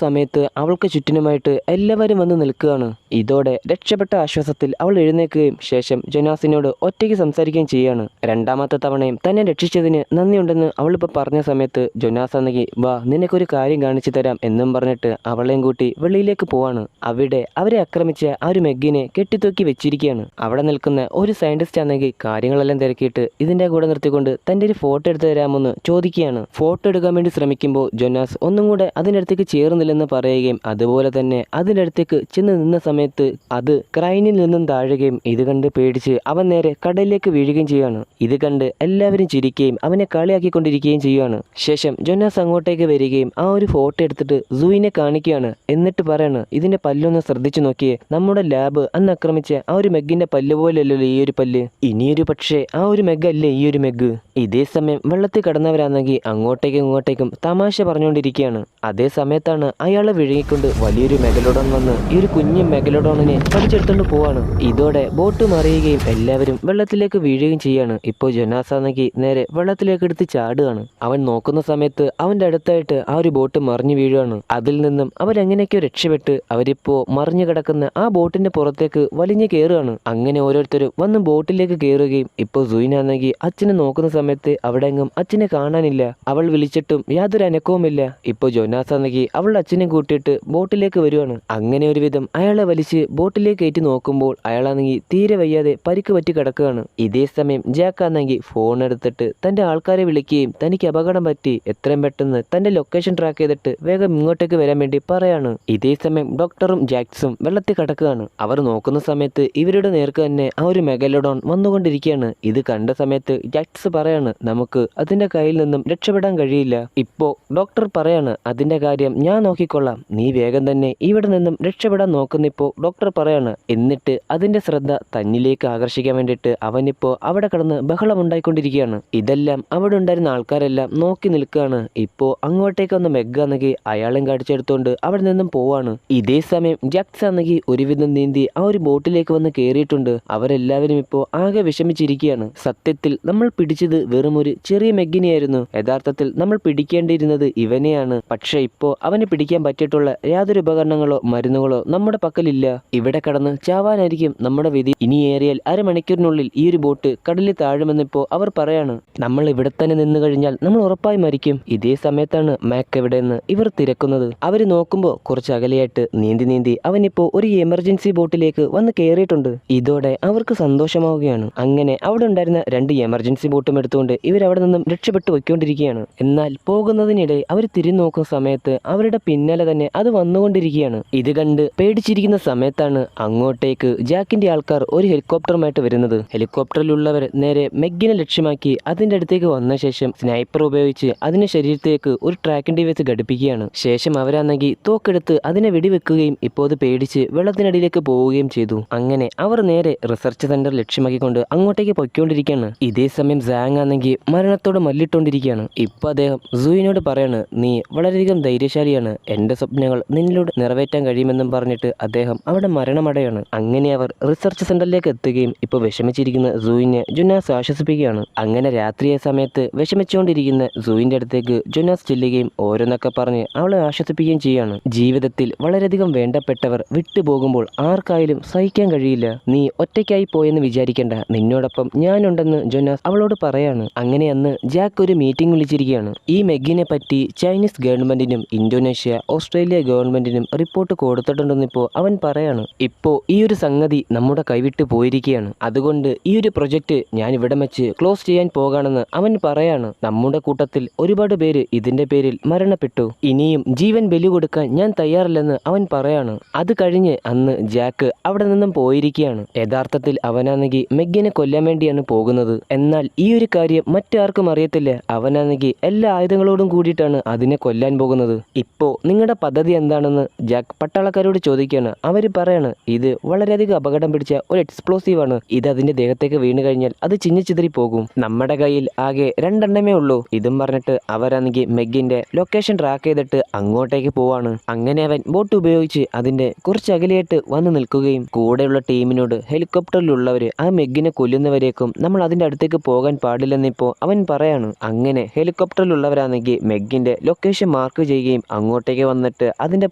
സമയത്ത് അവൾക്ക് ചുറ്റിനുമായിട്ട് എല്ലാവരും വന്ന് നിൽക്കുകയാണ്. ഇതോടെ രക്ഷപ്പെട്ട ആശ്വാസത്തിൽ അവൾ എഴുന്നേൽക്കുകയും ശേഷം ജൊനാസിനോട് ഒറ്റയ്ക്ക് സംസാരിക്കുകയും ചെയ്യാണ്. രണ്ടാമത്തെ തവണയും തന്നെ രക്ഷിച്ചതിന് നന്ദിയുണ്ടെന്ന് അവളിപ്പോൾ പറഞ്ഞ സമയത്ത് ജൊനാസ് ആണെങ്കിൽ വാ നിനക്കൊരു കാര്യം കാണിച്ചു തരാം എന്നും പറഞ്ഞിട്ട് അവളെയും കൂട്ടി വെളിയിലേക്ക് പോവാണ്. അവിടെ അവരെ ആക്രമിച്ച ആ ഒരു മെഗിനെ കെട്ടിത്തൂക്കി വെച്ചിരിക്കുകയാണ്. അവിടെ നിൽക്കുന്ന ഒരു സയന്റിസ്റ്റ് ആണെങ്കിൽ കാര്യങ്ങളെല്ലാം തിരക്കിയിട്ട് ഇതിന്റെ കൂടെ നിർത്തിക്കൊണ്ട് തന്റെ ഒരു ഫോട്ടോ എടുത്തു തരാമെന്ന് ചോദിക്കുകയാണ്. ഫോട്ടോ എടുക്കാൻ വേണ്ടി ശ്രമിക്കുമ്പോൾ ജൊനാസ് ഒന്നും കൂടെ അതിൻ്റെ അടുത്തേക്ക് ചേർന്നില്ലെന്ന് പറയുകയും അതുപോലെ തന്നെ അതിൻ്റെ അടുത്തേക്ക് ചെന്ന് നിന്ന സമയത്ത് സമയത്ത് അത് ക്രൈനിൽ നിന്നും താഴുകയും ഇത് കണ്ട് പേടിച്ച് അവൻ നേരെ കടലിലേക്ക് വീഴുകയും ചെയ്യുകയാണ്. ഇത് കണ്ട് എല്ലാവരും ചിരിക്കുകയും അവനെ കളിയാക്കിക്കൊണ്ടിരിക്കുകയും ചെയ്യുകയാണ്. ശേഷം ജോനാസ് അങ്ങോട്ടേക്ക് വരികയും ആ ഒരു ഫോട്ടോ എടുത്തിട്ട് സൂയിനെ കാണിക്കുകയാണ്. എന്നിട്ട് പറയാണ്, ഇതിന്റെ പല്ലൊന്ന് ശ്രദ്ധിച്ചു നോക്കിയേ, നമ്മുടെ ലാബ് അന്ന് ആക്രമിച്ച ആ ഒരു മെഗിന്റെ പല്ല് പോലെയല്ലോ ഈ ഒരു പല്ല്. ഇനിയൊരു പക്ഷേ ആ ഒരു മെഗല്ലേ ഈ ഒരു മെഗ്. ഇതേ സമയം വെള്ളത്തിൽ കിടന്നവരാണെങ്കിൽ അങ്ങോട്ടേക്കും ഇങ്ങോട്ടേക്കും തമാശ പറഞ്ഞുകൊണ്ടിരിക്കുകയാണ്. അതേ സമയത്താണ് അയാളെ വിഴുങ്ങിക്കൊണ്ട് വലിയൊരു മെഗലോഡോൺ വന്ന് ഈ ഒരു കുഞ്ഞു മെഗലോഡോണിനെ പഠിച്ചെടുത്തോണ്ട് പോവാണ്. ഇതോടെ ബോട്ട് മറിയുകയും എല്ലാവരും വെള്ളത്തിലേക്ക് വീഴുകയും ചെയ്യാണ്. ഇപ്പോൾ ജോനാസ് ആണെങ്കിൽ നേരെ വെള്ളത്തിലേക്ക് എടുത്ത് ചാടുകയാണ്. അവൻ നോക്കുന്ന സമയത്ത് അവന്റെ അടുത്തായിട്ട് ആ ഒരു ബോട്ട് മറിഞ്ഞു വീഴുകയാണ്. അതിൽ നിന്നും അവരെങ്ങനെയൊക്കെയോ രക്ഷപ്പെട്ട് അവരിപ്പോ മറിഞ്ഞു കിടക്കുന്ന ആ ബോട്ടിന്റെ പുറത്തേക്ക് വലിഞ്ഞു കയറുകയാണ്. അങ്ങനെ ഓരോരുത്തരും വന്ന് ബോട്ടിലേക്ക് കയറുകയും ഇപ്പോൾ സൂയിനാണെങ്കിൽ അച്ഛനെ നോക്കുന്ന സമയത്ത് അവിടെ എങ്ങും അച്ഛനെ കാണാനില്ല. അവൾ വിളിച്ചിട്ടും യാതൊരു അനക്കവുമില്ല. ഇപ്പോൾ ജോനാസ് ആണെങ്കിൽ അവളുടെ അച്ഛനെ കൂട്ടിയിട്ട് ബോട്ടിലേക്ക് വരുവാണ്. അങ്ങനെ ഒരുവിധം അയാളെ വലിച്ച് ബോട്ടിലേക്ക് കയറ്റി നോക്കുമ്പോൾ അയാളാണെങ്കിൽ തീരെ വയ്യാതെ പരിക്ക് പറ്റി കിടക്കുകയാണ്. ഇതേ സമയം ജാക്ക് ആണെങ്കിൽ ഫോൺ എടുത്തിട്ട് തന്റെ ആൾക്കാരെ വിളിക്കുകയും തനിക്ക് അപകടം പറ്റി എത്രയും പെട്ടെന്ന് തന്റെ ലൊക്കേഷൻ ട്രാക്ക് ചെയ്തിട്ട് വേഗം ഇങ്ങോട്ടേക്ക് വരാൻ വേണ്ടി പറയാണ്. ഇതേ സമയം ഡോക്ടറും ജാക്സും വെള്ളത്തിൽ കിടക്കുകയാണ്. അവർ നോക്കുന്ന സമയത്ത് ഇവരുടെ നേർക്ക് തന്നെ ആ ഒരു മെഗലോഡോൺ വന്നുകൊണ്ടിരിക്കുകയാണ്. ഇത് കണ്ട സമയത്ത് ജാക്സ് പറയാണ്, നമുക്ക് അതിന്റെ കയ്യിൽ നിന്നും രക്ഷപ്പെടാൻ കഴിയില്ല. ഇപ്പോ ഡോക്ടർ പറയാണ്, അതിന്റെ കാര്യം ഞാൻ നോക്കിക്കൊള്ളാം, നീ വേഗം തന്നെ ഇവിടെ നിന്നും രക്ഷപ്പെടാൻ നോക്കുന്നിപ്പോ ഡോക്ടർ പറയാണ്. എന്നിട്ട് അതിന്റെ ശ്രദ്ധ തന്നിലേക്ക് ആകർഷിക്കാൻ വേണ്ടിയിട്ട് അവനിപ്പോ അവിടെ കിടന്ന് ബഹളം ഉണ്ടായിക്കൊണ്ടിരിക്കുകയാണ്. ഇതെല്ലാം അവിടെ ഉണ്ടായിരുന്ന ആൾക്കാരെല്ലാം നോക്കി നിൽക്കുകയാണ്. ഇപ്പോ അങ്ങോട്ടേക്ക് വന്ന മെഗാണെങ്കിൽ അയാളെയും കടിച്ചെടുത്തോണ്ട് അവിടെ നിന്നും പോവാണ്. ഇതേ സമയം ജാക്സ് ആണെങ്കിൽ ഒരുവിധം നീന്തി ആ ഒരു ബോട്ടിലേക്ക് വന്ന് കയറിയിട്ടുണ്ട്. അവരെല്ലാവരും ഇപ്പോ ആകെ വിഷമിച്ചിരിക്കുകയാണ്. സത്യത്തിൽ നമ്മൾ പിടിച്ചത് വെറും ഒരു ചെറിയ മെഗിനെയായിരുന്നു. യഥാർത്ഥത്തിൽ നമ്മൾ പിടിക്കേണ്ടിയിരുന്നത് ഇവനെയാണ്. പക്ഷെ ഇപ്പോ അവന് പിടിക്കാൻ പറ്റിയിട്ടുള്ള യാതൊരു ഉപകരണങ്ങളോ മരുന്നുകളോ നമ്മുടെ പക്കലില്ല. ഇവിടെ കടന്ന് ചാവാനായിരിക്കും നമ്മുടെ വിധി. ഇനി ഏറിയാൽ അരമണിക്കൂറിനുള്ളിൽ ഈ ഒരു ബോട്ട് കടലിൽ താഴുമെന്നിപ്പോ അവർ പറയാണ്. നമ്മൾ ഇവിടെ തന്നെ നിന്ന് കഴിഞ്ഞാൽ നമ്മൾ ഉറപ്പായി മരിക്കും. ഇതേ സമയത്താണ് മാക് എവിടെയെന്ന് ഇവർ തിരക്കുന്നത്. അവര് നോക്കുമ്പോൾ കുറച്ച് അകലെയായിട്ട് നീന്തി നീന്തി അവനിപ്പോ ഒരു എമർജൻസി ബോട്ടിലേക്ക് വന്ന് കയറിയിട്ടുണ്ട്. ഇതോടെ അവർക്ക് സന്തോഷമാവുകയാണ്. അങ്ങനെ അവിടെ ഉണ്ടായിരുന്ന 2 എമർജൻസി ബോട്ടും എടുത്തുകൊണ്ട് ഇവരവിടെ നിന്നും രക്ഷപ്പെട്ടു പോയിക്കൊണ്ടിരിക്കുകയാണ്. എന്നാൽ പോകുന്നതിനിടെ അവർ തിരിഞ്ഞു നോക്കുന്ന സമയത്ത് അവരുടെ പിന്നാലെ തന്നെ അത് വന്നുകൊണ്ടിരിക്കുകയാണ്. ഇത് കണ്ട് പേടിച്ചിരിക്കുന്ന സമയത്താണ് അങ്ങോട്ടേക്ക് ജാക്കിന്റെ ആൾക്കാർ ഒരു ഹെലികോപ്റ്ററുമായിട്ട് വരുന്നത്. ഹെലികോപ്റ്ററിലുള്ളവർ നേരെ മെഗിനെ ലക്ഷ്യമാക്കി അതിന്റെ അടുത്തേക്ക് വന്ന ശേഷം സ്നൈപ്പർ ഉപയോഗിച്ച് അതിന്റെ ശരീരത്തേക്ക് ഒരു ട്രാക്കിംഗ് ഡിവൈസ് ഘടിപ്പിക്കുകയാണ്. ശേഷം അവരാണെങ്കിൽ തോക്കെടുത്ത് അതിനെ വെടിവെക്കുകയും ഇപ്പോൾ അത് പേടിച്ച് വെള്ളത്തിനടിയിലേക്ക് പോവുകയും ചെയ്തു. അങ്ങനെ അവർ നേരെ റിസർച്ച് സെന്റർ ലക്ഷ്യമാക്കിക്കൊണ്ട് അങ്ങോട്ടേക്ക് പൊയ്ക്കൊണ്ടിരിക്കുകയാണ്. ഇതേ സമയം സാങ് ആണെങ്കിൽ മരണത്തോട് മല്ലിട്ടുകൊണ്ടിരിക്കുകയാണ്. ഇപ്പൊ അദ്ദേഹം സൂയിനോട് പറയാണ്, നീ വളരെയധികം ധൈര്യശാലിയാണ്, എന്റെ സ്വപ്നങ്ങൾ നിന്നിലൂടെ നിറവേറ്റാൻ കഴിയുമെന്നും പറഞ്ഞിട്ട് അദ്ദേഹം അവിടെ മരണമടയാണ്. അങ്ങനെ അവർ റിസർച്ച് സെന്ററിലേക്ക് എത്തുകയും ഇപ്പോൾ വിഷമിച്ചിരിക്കുന്ന സൂയിനെ ജോനാസ് ആശ്വസിപ്പിക്കുകയാണ്. അങ്ങനെ രാത്രിയായ സമയത്ത് വിഷമിച്ചുകൊണ്ടിരിക്കുന്ന സൂയിന്റെ അടുത്തേക്ക് ജോനാസ് ചെല്ലുകയും ഓരോന്നൊക്കെ പറഞ്ഞ് അവളെ ആശ്വസിപ്പിക്കുകയും ചെയ്യാണ്. ജീവിതത്തിൽ വളരെയധികം വേണ്ടപ്പെട്ടവർ വിട്ടുപോകുമ്പോൾ ആർക്കായാലും സഹിക്കാൻ കഴിയില്ല. നീ ഒറ്റയ്ക്കായി പോയെന്ന് വിചാരിക്കേണ്ട, നിന്നോടൊപ്പം ഞാനുണ്ടെന്ന് ജോനാസ് അവളോട് പറയാണ്. അങ്ങനെ അന്ന് ജാക്ക് ഒരു മീറ്റിംഗ് വിളിച്ചിരിക്കുകയാണ്. ഈ മെഗിനെ പറ്റി ചൈനീസ് ഗവൺമെന്റിനും ഇന്തോനേഷ്യ, ഓസ്ട്രേലിയ ഗവൺമെന്റിനും റിപ്പോർട്ട് കൊടുത്തിട്ടുണ്ടെന്നിപ്പോ അവൻ പറയാണ്. ഇപ്പോ ഈ ഒരു സംഗതി നമ്മുടെ കൈവിട്ട് പോയിരിക്കുകയാണ്. അതുകൊണ്ട് ഈ ഒരു പ്രൊജക്ട് ഞാൻ ഇവിടെ വെച്ച് ക്ലോസ് ചെയ്യാൻ പോകാണെന്ന് അവൻ പറയാണ്. നമ്മുടെ കൂട്ടത്തിൽ ഒരുപാട് പേര് ഇതിന്റെ പേരിൽ മരണപ്പെട്ടു. ഇനിയും ജീവൻ ബലി കൊടുക്കാൻ ഞാൻ തയ്യാറില്ലെന്ന് അവൻ പറയാണ്. അത് കഴിഞ്ഞ് അന്ന് ജാക്ക് അവിടെ നിന്നും പോയിരിക്കുകയാണ്. യഥാർത്ഥത്തിൽ അവനാണെങ്കിൽ മെഗിനെ കൊല്ലാൻ വേണ്ടിയാണ് പോകുന്നത്. എന്നാൽ ഈ ഒരു കാര്യം മറ്റാർക്കും അറിയത്തില്ല. അവനാണെങ്കിൽ എല്ലാ ആയുധങ്ങളോടും കൂടിയിട്ടാണ് അതിനെ കൊല്ലാൻ പോകുന്നത്. ഇപ്പോ നിങ്ങളുടെ പദ്ധതി എന്താണെന്ന് ജാക്ക് പട്ടാളക്കാരോട് ചോദിക്കുകയാണ്. അവര് പറയാണ്, ഇത് വളരെയധികം അപകടം പിടിച്ച ഒരു എക്സ്പ്ലോസീവ് ആണ്. ഇത് അതിന്റെ ദേഹത്തേക്ക് വീണ് കഴിഞ്ഞാൽ അത് ചിന്നിച്ചിതറി പോകും. നമ്മുടെ കയ്യിൽ ആകെ 2 എണ്ണമേ ഉള്ളൂ. ഇതും പറഞ്ഞിട്ട് അവരാണെങ്കിൽ മെഗിന്റെ ലൊക്കേഷൻ ട്രാക്ക് ചെയ്തിട്ട് അങ്ങോട്ടേക്ക് പോവാണ്. അങ്ങനെ അവൻ ബോട്ട് ഉപയോഗിച്ച് അതിന്റെ കുറച്ച് അകലെയായിട്ട് വന്ന് നിൽക്കുകയും കൂടെയുള്ള ടീമിനോട് ഹെലികോപ്റ്ററിലുള്ളവര് ആ മെഗിനെ കൊല്ലുന്നവരേക്കും നമ്മൾ അതിന്റെ അടുത്തേക്ക് പോകാൻ പാടില്ലെന്നിപ്പോ അവൻ പറയാണ്. അങ്ങനെ ഹെലികോപ്റ്ററിലുള്ളവരാണെങ്കിൽ മെഗിന്റെ ലൊക്കേഷൻ മാർക്ക് ചെയ്യുകയും അങ്ങോട്ടേക്ക് വന്നിട്ട് അതിന്റെ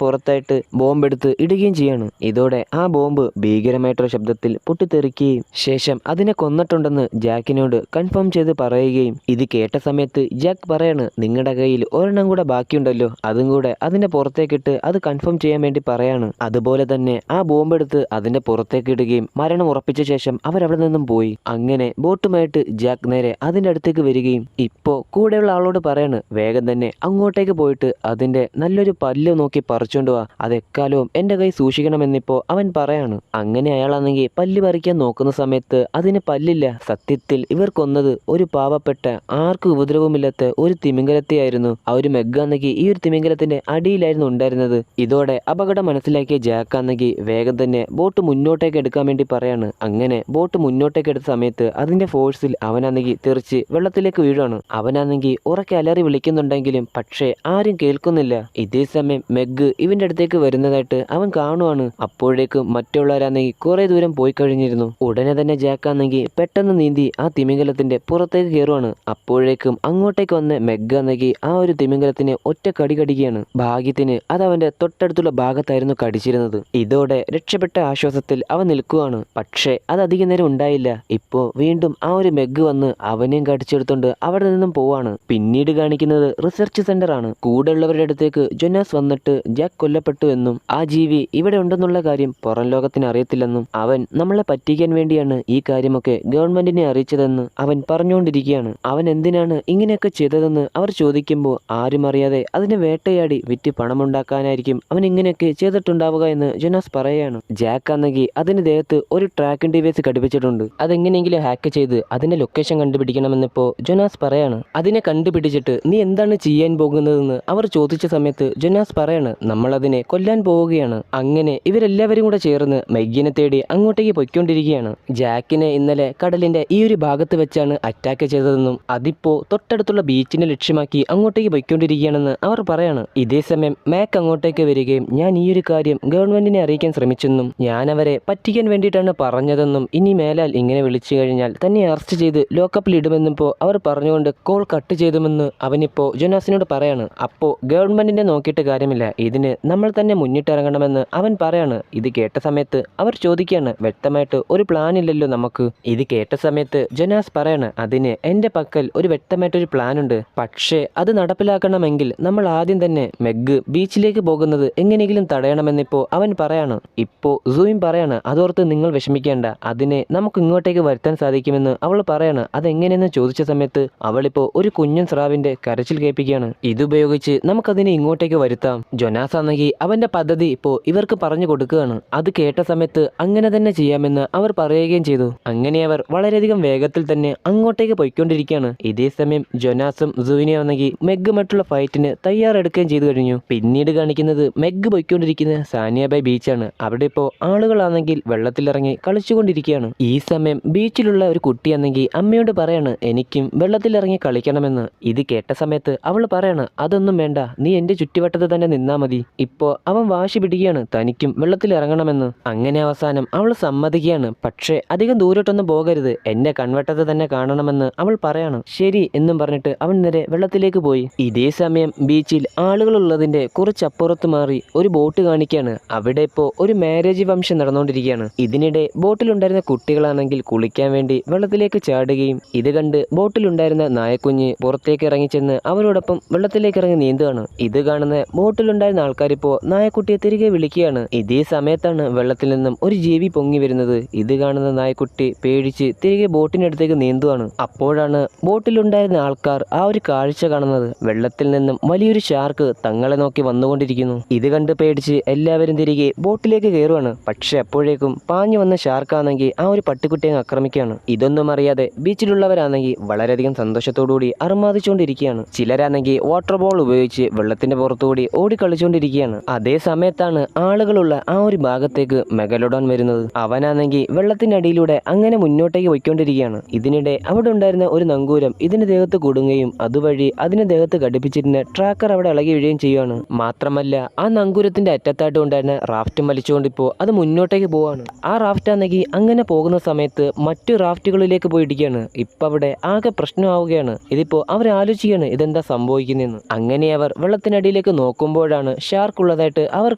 പുറത്തായിട്ട് ബോംബ് എടുത്ത് ഇടുകയും ചെയ്യാണ്. ഇതോടെ ആ ബോംബ് ഭീകരമായിട്ടുള്ള ശബ്ദത്തിൽ പൊട്ടിത്തെറിക്കുകയും ശേഷം അതിനെ കൊന്നിട്ടുണ്ടെന്ന് ജാക്കിനോട് കൺഫേം ചെയ്ത് പറയുകയും ഇത് കേട്ട സമയത്ത് ജാക്ക് പറയാണ്, നിങ്ങളുടെ കയ്യിൽ ഒരെണ്ണം കൂടെ ബാക്കിയുണ്ടല്ലോ, അതും കൂടെ അതിന്റെ പുറത്തേക്കിട്ട് അത് കൺഫേം ചെയ്യാൻ വേണ്ടി പറയാണ്. അതുപോലെ തന്നെ ആ ബോംബ് എടുത്ത് അതിന്റെ പുറത്തേക്ക് ഇടുകയും മരണം ഉറപ്പിച്ച ശേഷം അവരവിടെ നിന്നും പോയി. അങ്ങനെ ബോട്ടുമായിട്ട് ജാക്ക് നേരെ അതിന്റെ അടുത്തേക്ക് വരികയും ഇപ്പോ കൂടെയുള്ള ആളോട് പറയാണ്, വേഗം തന്നെ അങ്ങോട്ടേക്ക് പോയിട്ട് അതിന്റെ നല്ലൊരു പല്ല് നോക്കി പറിച്ചുകൊണ്ട് വാ, അത് എക്കാലവും എന്റെ കൈ സൂക്ഷിക്കണം പറിക്കണമെന്നിപ്പോ അവൻ പറയാണ്. അങ്ങനെ അയാളാണെങ്കിൽ പല്ല് പറിക്കാൻ നോക്കുന്ന സമയത്ത് അതിന് പല്ലില്ല. സത്യത്തിൽ ഇവർ കൊന്നത് ഒരു പാവപ്പെട്ട ആർക്കും ഉപദ്രവമില്ലാത്ത ഒരു തിമിംഗലത്തെയായിരുന്നു. ആ ഒരു മെഗ്ഗാണെങ്കിൽ ഈ ഒരു തിമിംഗലത്തിന്റെ അടിയിലായിരുന്നു ഉണ്ടായിരുന്നത്. ഇതോടെ അപകടം മനസ്സിലാക്കിയ ജാക്കാണെങ്കിൽ വേഗം തന്നെ ബോട്ട് മുന്നോട്ടേക്ക് എടുക്കാൻ വേണ്ടി പറയാണ്. അങ്ങനെ ബോട്ട് മുന്നോട്ടേക്ക് എടുത്ത സമയത്ത് അതിന്റെ ഫോഴ്സിൽ അവനാണെങ്കിൽ തെറിച്ച് വെള്ളത്തിലേക്ക് വീഴാണ്. അവനാണെങ്കിൽ ഉറക്കെ അലറി വിളിക്കുന്നുണ്ടെങ്കിലും പക്ഷേ ആരും കേൾക്കുന്നില്ല. ഇതേ സമയം മെഗ് ഇവന്റെ അടുത്തേക്ക് വരുന്നതായിട്ട് അവൻ കാണുവാണ്. അപ്പോഴേക്കും മറ്റുള്ളവരാണെങ്കിൽ കുറെ ദൂരം പോയി കഴിഞ്ഞിരുന്നു. ഉടനെ തന്നെ ജാക്കാണെങ്കിൽ പെട്ടെന്ന് നീന്തി ആ തിമിംഗലത്തിന്റെ പുറത്തേക്ക് കയറുവാണ്. അപ്പോഴേക്കും അങ്ങോട്ടേക്ക് വന്ന് മെഗ് ആണെങ്കിൽ ആ ഒരു തിമിംഗലത്തിനെ ഒറ്റ കടി കടിക്കുകയാണ്. ഭാഗ്യത്തിന് അത് അവന്റെ തൊട്ടടുത്തുള്ള ഭാഗത്തായിരുന്നു കടിച്ചിരുന്നത്. ഇതോടെ രക്ഷപ്പെട്ട ആശ്വാസത്തിൽ അവൻ നിൽക്കുവാണ്. പക്ഷേ അത് അധിക നേരം ഉണ്ടായില്ല. ഇപ്പോ വീണ്ടും ആ ഒരു മെഗ് വന്ന് അവനെയും കടിച്ചെടുത്തോണ്ട് അവിടെ നിന്നും പോവാണ്. പിന്നീട് കാണിക്കുന്നത് റിസർച്ച് സെന്റർ ആണ്. കൂടെയുള്ളവരുടെ അടുത്തേക്ക് ജൊനാസ് വന്നിട്ട് ജാക്ക് കൊല്ലപ്പെട്ടു എന്നും ആ ജീവി ഇവിടെ ഉണ്ടെന്നുള്ള കാര്യം പുറം ലോകത്തിന് അറിയത്തില്ലെന്നും അവൻ നമ്മളെ പറ്റിക്കാൻ വേണ്ടിയാണ് ഈ കാര്യമൊക്കെ ഗവൺമെന്റിനെ അറിയിച്ചതെന്ന് അവൻ പറഞ്ഞുകൊണ്ടിരിക്കുകയാണ്. അവൻ എന്തിനാണ് ഇങ്ങനെയൊക്കെ ചെയ്തതെന്ന് അവർ ചോദിക്കുമ്പോൾ ആരും അറിയാതെ അതിനെ വേട്ടയാടി വിറ്റ് പണമുണ്ടാക്കാനായിരിക്കും അവൻ ഇങ്ങനെയൊക്കെ ചെയ്തിട്ടുണ്ടാവുക എന്ന് ജൊനാസ് പറയുകയാണ്. ജാക്ക് ആണെങ്കിൽ അതിന്റെ ദേഹത്ത് ഒരു ട്രാക്കിംഗ് ഡിവൈസ് ഘടിപ്പിച്ചിട്ടുണ്ട്. അതെങ്ങനെയെങ്കിലും ഹാക്ക് ചെയ്ത് അതിന്റെ ലൊക്കേഷൻ കണ്ടുപിടിക്കണമെന്നിപ്പോ ജൊനാസ് പറയാണ്. അതിനെ കണ്ടുപിടിച്ചിട്ട് നീ എന്താണ് ചെയ്യാൻ പോകുന്നതെന്ന് അവർ ചോദിച്ച സമയത്ത് ജൊനാസ് പറയാണ്, നമ്മൾ അതിനെ കൊല്ലാൻ പോവുകയാണ്. അങ്ങനെ ഇവരെല്ലാവരും കൂടെ ചേർന്ന് മെഗ്ഗിനെ തേടി അങ്ങോട്ടേക്ക് പൊയ്ക്കൊണ്ടിരിക്കുകയാണ്. ജാക്കിനെ ഇന്നലെ കടലിന്റെ ഈ ഒരു ഭാഗത്ത് വെച്ചാണ് അറ്റാക്ക് ചെയ്തതെന്നും അതിപ്പോ തൊട്ടടുത്തുള്ള ബീച്ചിനെ ലക്ഷ്യമാക്കി അങ്ങോട്ടേക്ക് പൊയ്ക്കൊണ്ടിരിക്കുകയാണെന്ന് അവർ പറയാണ്. ഇതേ സമയം മാക് അങ്ങോട്ടേക്ക് വരികയും ഞാൻ ഈ ഒരു കാര്യം ഗവൺമെന്റിനെ അറിയിക്കാൻ ശ്രമിച്ചെന്നും ഞാൻ അവരെ പറ്റിക്കാൻ വേണ്ടിയിട്ടാണ് പറഞ്ഞതെന്നും ഇനി മേലാൽ ഇങ്ങനെ വിളിച്ചു കഴിഞ്ഞാൽ തന്നെ അറസ്റ്റ് ചെയ്ത് ലോക്കപ്പിൽ ഇടുമെന്നും അവർ പറഞ്ഞുകൊണ്ട് കോൾ കട്ട് ചെയ്തുമെന്ന് അവനിപ്പോ ജൊനാസിനോട് പറയാണ്. അപ്പോ ഗവൺമെന്റിനെ നോക്കിയിട്ട് കാര്യമില്ല, ഇതിന് നമ്മൾ തന്നെ മുന്നിട്ടിറങ്ങണമെന്ന് അവൻ പറയാണ്. ഇത് കേട്ട സമയത്ത് അവർ ചോദിക്കുകയാണ്, വ്യക്തമായിട്ട് ഒരു പ്ലാൻ ഇല്ലല്ലോ നമുക്ക്. ഇത് കേട്ട സമയത്ത് ജൊനാസ് പറയാണ്, അതിന് എന്റെ പക്കൽ ഒരു വ്യക്തമായിട്ടൊരു പ്ലാൻ ഉണ്ട്. പക്ഷേ അത് നടപ്പിലാക്കണമെങ്കിൽ നമ്മൾ ആദ്യം തന്നെ മെഗ് ബീച്ചിലേക്ക് പോകുന്നത് എങ്ങനെയെങ്കിലും തടയണമെന്നിപ്പോ അവൻ പറയാണ്. ഇപ്പോ സൂയിം പറയാണ്, അതോർത്ത് നിങ്ങൾ വിഷമിക്കേണ്ട, അതിനെ നമുക്ക് ഇങ്ങോട്ടേക്ക് വരുത്താൻ സാധിക്കുമെന്ന് അവൾ പറയാണ്. അതെങ്ങനെയെന്ന് ചോദിച്ച സമയത്ത് അവളിപ്പോ ഒരു കുഞ്ഞൻ സ്രാവിന്റെ കരച്ചിൽ കേൾപ്പിക്കുകയാണ്. ഇതുപയോഗിച്ച് നമുക്കതിനെ ഇങ്ങോട്ടേക്ക് വരുത്താം. ജൊനാസ് ആണെങ്കിൽ അവന്റെ പദ്ധതി ഇപ്പോ ഇവർക്ക് പറഞ്ഞു കൊടുക്കുകയാണ്. അത് കേട്ട സമയത്ത് അങ്ങനെ തന്നെ ചെയ്യാമെന്ന് അവർ പറയുകയും ചെയ്തു. അങ്ങനെ അവർ വളരെയധികം വേഗത്തിൽ തന്നെ അങ്ങോട്ടേക്ക് പോയിക്കൊണ്ടിരിക്കുകയാണ്. ഇതേ സമയം ജൊനാസും സൂയിനെ ആണെങ്കിൽ മെഗ്ഗുമായിട്ടുള്ള ഫൈറ്റിന് തയ്യാറെടുക്കുകയും ചെയ്തു കഴിഞ്ഞു. പിന്നീട് കാണിക്കുന്നത് മെഗ് പോയിക്കൊണ്ടിരിക്കുന്ന സാനിയ ബൈ ബീച്ചാണ്. അവിടെ ഇപ്പോ ആളുകളാണെങ്കിൽ വെള്ളത്തിലിറങ്ങി കളിച്ചുകൊണ്ടിരിക്കുകയാണ്. ഈ സമയം ബീച്ചിലുള്ള ഒരു കുട്ടിയാണെങ്കിൽ അമ്മയോട് പറയാണ്, എനിക്കും വെള്ളത്തിലിറങ്ങി കളിക്കണമെന്ന്. ഇത് കേട്ട സമയത്ത് അവൾ പറയാണ്, അതൊന്നും വേണ്ട, നീ എന്റെ ചുറ്റുവട്ടത്ത് തന്നെ നിന്നാ മതി. ഇപ്പോ അവൻ വാശി പിടിക്കുകയാണ് തനിക്കും വെള്ളത്തിൽ ഇറങ്ങണമെന്ന്. അങ്ങനെ അവസാനം അവൾ സമ്മതിക്കുകയാണ്. പക്ഷേ അധികം ദൂരോട്ടൊന്നും പോകരുത്, എന്റെ കൺവട്ടത്ത് തന്നെ കാണണമെന്ന് അവൾ പറയാണ്. ശരി എന്നും പറഞ്ഞിട്ട് അവൻ നേരെ വെള്ളത്തിലേക്ക് പോയി. ഇതേ സമയം ബീച്ചിൽ ആളുകളുള്ളതിന്റെ കുറച്ചപ്പുറത്ത് മാറി ഒരു ബോട്ട് കാണിക്കുകയാണ്. അവിടെ ഇപ്പോ ഒരു മാരേജ് ഫംഗ്ഷൻ നടന്നുകൊണ്ടിരിക്കുകയാണ്. ഇതിനിടെ ബോട്ടിലുണ്ടായിരുന്ന കുട്ടികളാണെങ്കിൽ കുളിക്കാൻ വേണ്ടി വെള്ളത്തിലേക്ക് ചാടുകയും ഇത് കണ്ട് ബോട്ടിലുണ്ടായിരുന്ന നായക്കുഞ്ഞ് പുറത്തേക്ക് ഇറങ്ങിച്ചെന്ന് അവരോടൊപ്പം വെള്ളത്തിലേക്ക് ഇറങ്ങി നീന്തുകയാണ്. ഇത് കാണുന്ന ബോട്ടിലുണ്ടായിരുന്ന ആൾക്കാരിപ്പോ നായക്കുട്ടിയെ തിരികെ വിളിക്കുകയാണ്. ഇതേ സമയത്താണ് വെള്ളത്തിൽ നിന്നും ഒരു ജീവി പൊങ്ങി വരുന്നത്. ഇത് കാണുന്ന നായക്കുട്ടി പേടിച്ച് തിരികെ ബോട്ടിനടുത്തേക്ക് നീന്തുകയാണ്. അപ്പോഴാണ് ബോട്ടിലുണ്ടായിരുന്ന ആൾക്കാർ ആ ഒരു കാഴ്ച കാണുന്നത്. വെള്ളത്തിൽ നിന്നും വലിയൊരു ഷാർക്ക് തങ്ങളെ നോക്കി വന്നുകൊണ്ടിരിക്കുന്നു. ഇത് കണ്ട് പേടിച്ച് എല്ലാവരും തിരികെ ബോട്ടിലേക്ക് കയറുവാണ്. പക്ഷെ അപ്പോഴേക്കും പാഞ്ഞു വന്ന ഷാർക്കാണെങ്കിൽ ആ ഒരു പട്ടിക്കുട്ടിയെ ആക്രമിക്കുകയാണ്. ഇതൊന്നും അറിയാതെ ബീച്ചിലുള്ളവരാണെങ്കിൽ വളരെയധികം സന്തോഷത്തോടുകൂടി അർമാദിച്ചുകൊണ്ടിരിക്കുകയാണ്. ചിലരാണെങ്കിൽ വാട്ടർ ബോൾ ഉപയോഗിച്ച് വെള്ളത്തിന്റെ പുറത്തുകൂടി ഓടിക്കളിച്ചുകൊണ്ടിരിക്കുകയാണ്. അതേ സമയത്താണ് ആളുകളുള്ള ആ ഒരു ഭാഗത്തേക്ക് മെഗലോഡോൺ വരുന്നത്. അവനാണെങ്കിൽ വെള്ളത്തിനടിയിലൂടെ അങ്ങനെ മുന്നോട്ടേക്ക് പോയിക്കൊണ്ടിരിക്കുകയാണ്. ഇതിനിടെ അവിടെ ഉണ്ടായിരുന്ന ഒരു നങ്കൂരം ഇതിന്റെ ദേഹത്ത് കുടുങ്ങുകയും അതുവഴി അതിന്റെ ദേഹത്ത് ഘടിപ്പിച്ചിരുന്ന ട്രാക്കർ അവിടെ ഇളകി വീഴുകയും ചെയ്യുകയാണ്. മാത്രമല്ല ആ നങ്കൂരത്തിന്റെ അറ്റത്തായിട്ട് ഉണ്ടായിരുന്ന റാഫ്റ്റും വലിച്ചുകൊണ്ടിപ്പോ അത് മുന്നോട്ടേക്ക് പോവാണ്. ആ റാഫ്റ്റ് ആണെങ്കിൽ അങ്ങനെ പോകുന്ന സമയത്ത് മറ്റു റാഫ്റ്റുകളിലേക്ക് പോയിടിക്കുകയാണ്. ഇപ്പൊ അവിടെ ആകെ പ്രശ്നമാവുകയാണ്. ഇതിപ്പോ അവർ ആലോചിക്കുകയാണ് ഇതെന്താ സംഭവിക്കുന്നതെന്ന്. അങ്ങനെ അവർ വെള്ളത്തിനടിയിലേക്ക് നോക്കുമ്പോഴാണ് ഷാർക്ക് ഉള്ളതായിട്ട് അവർ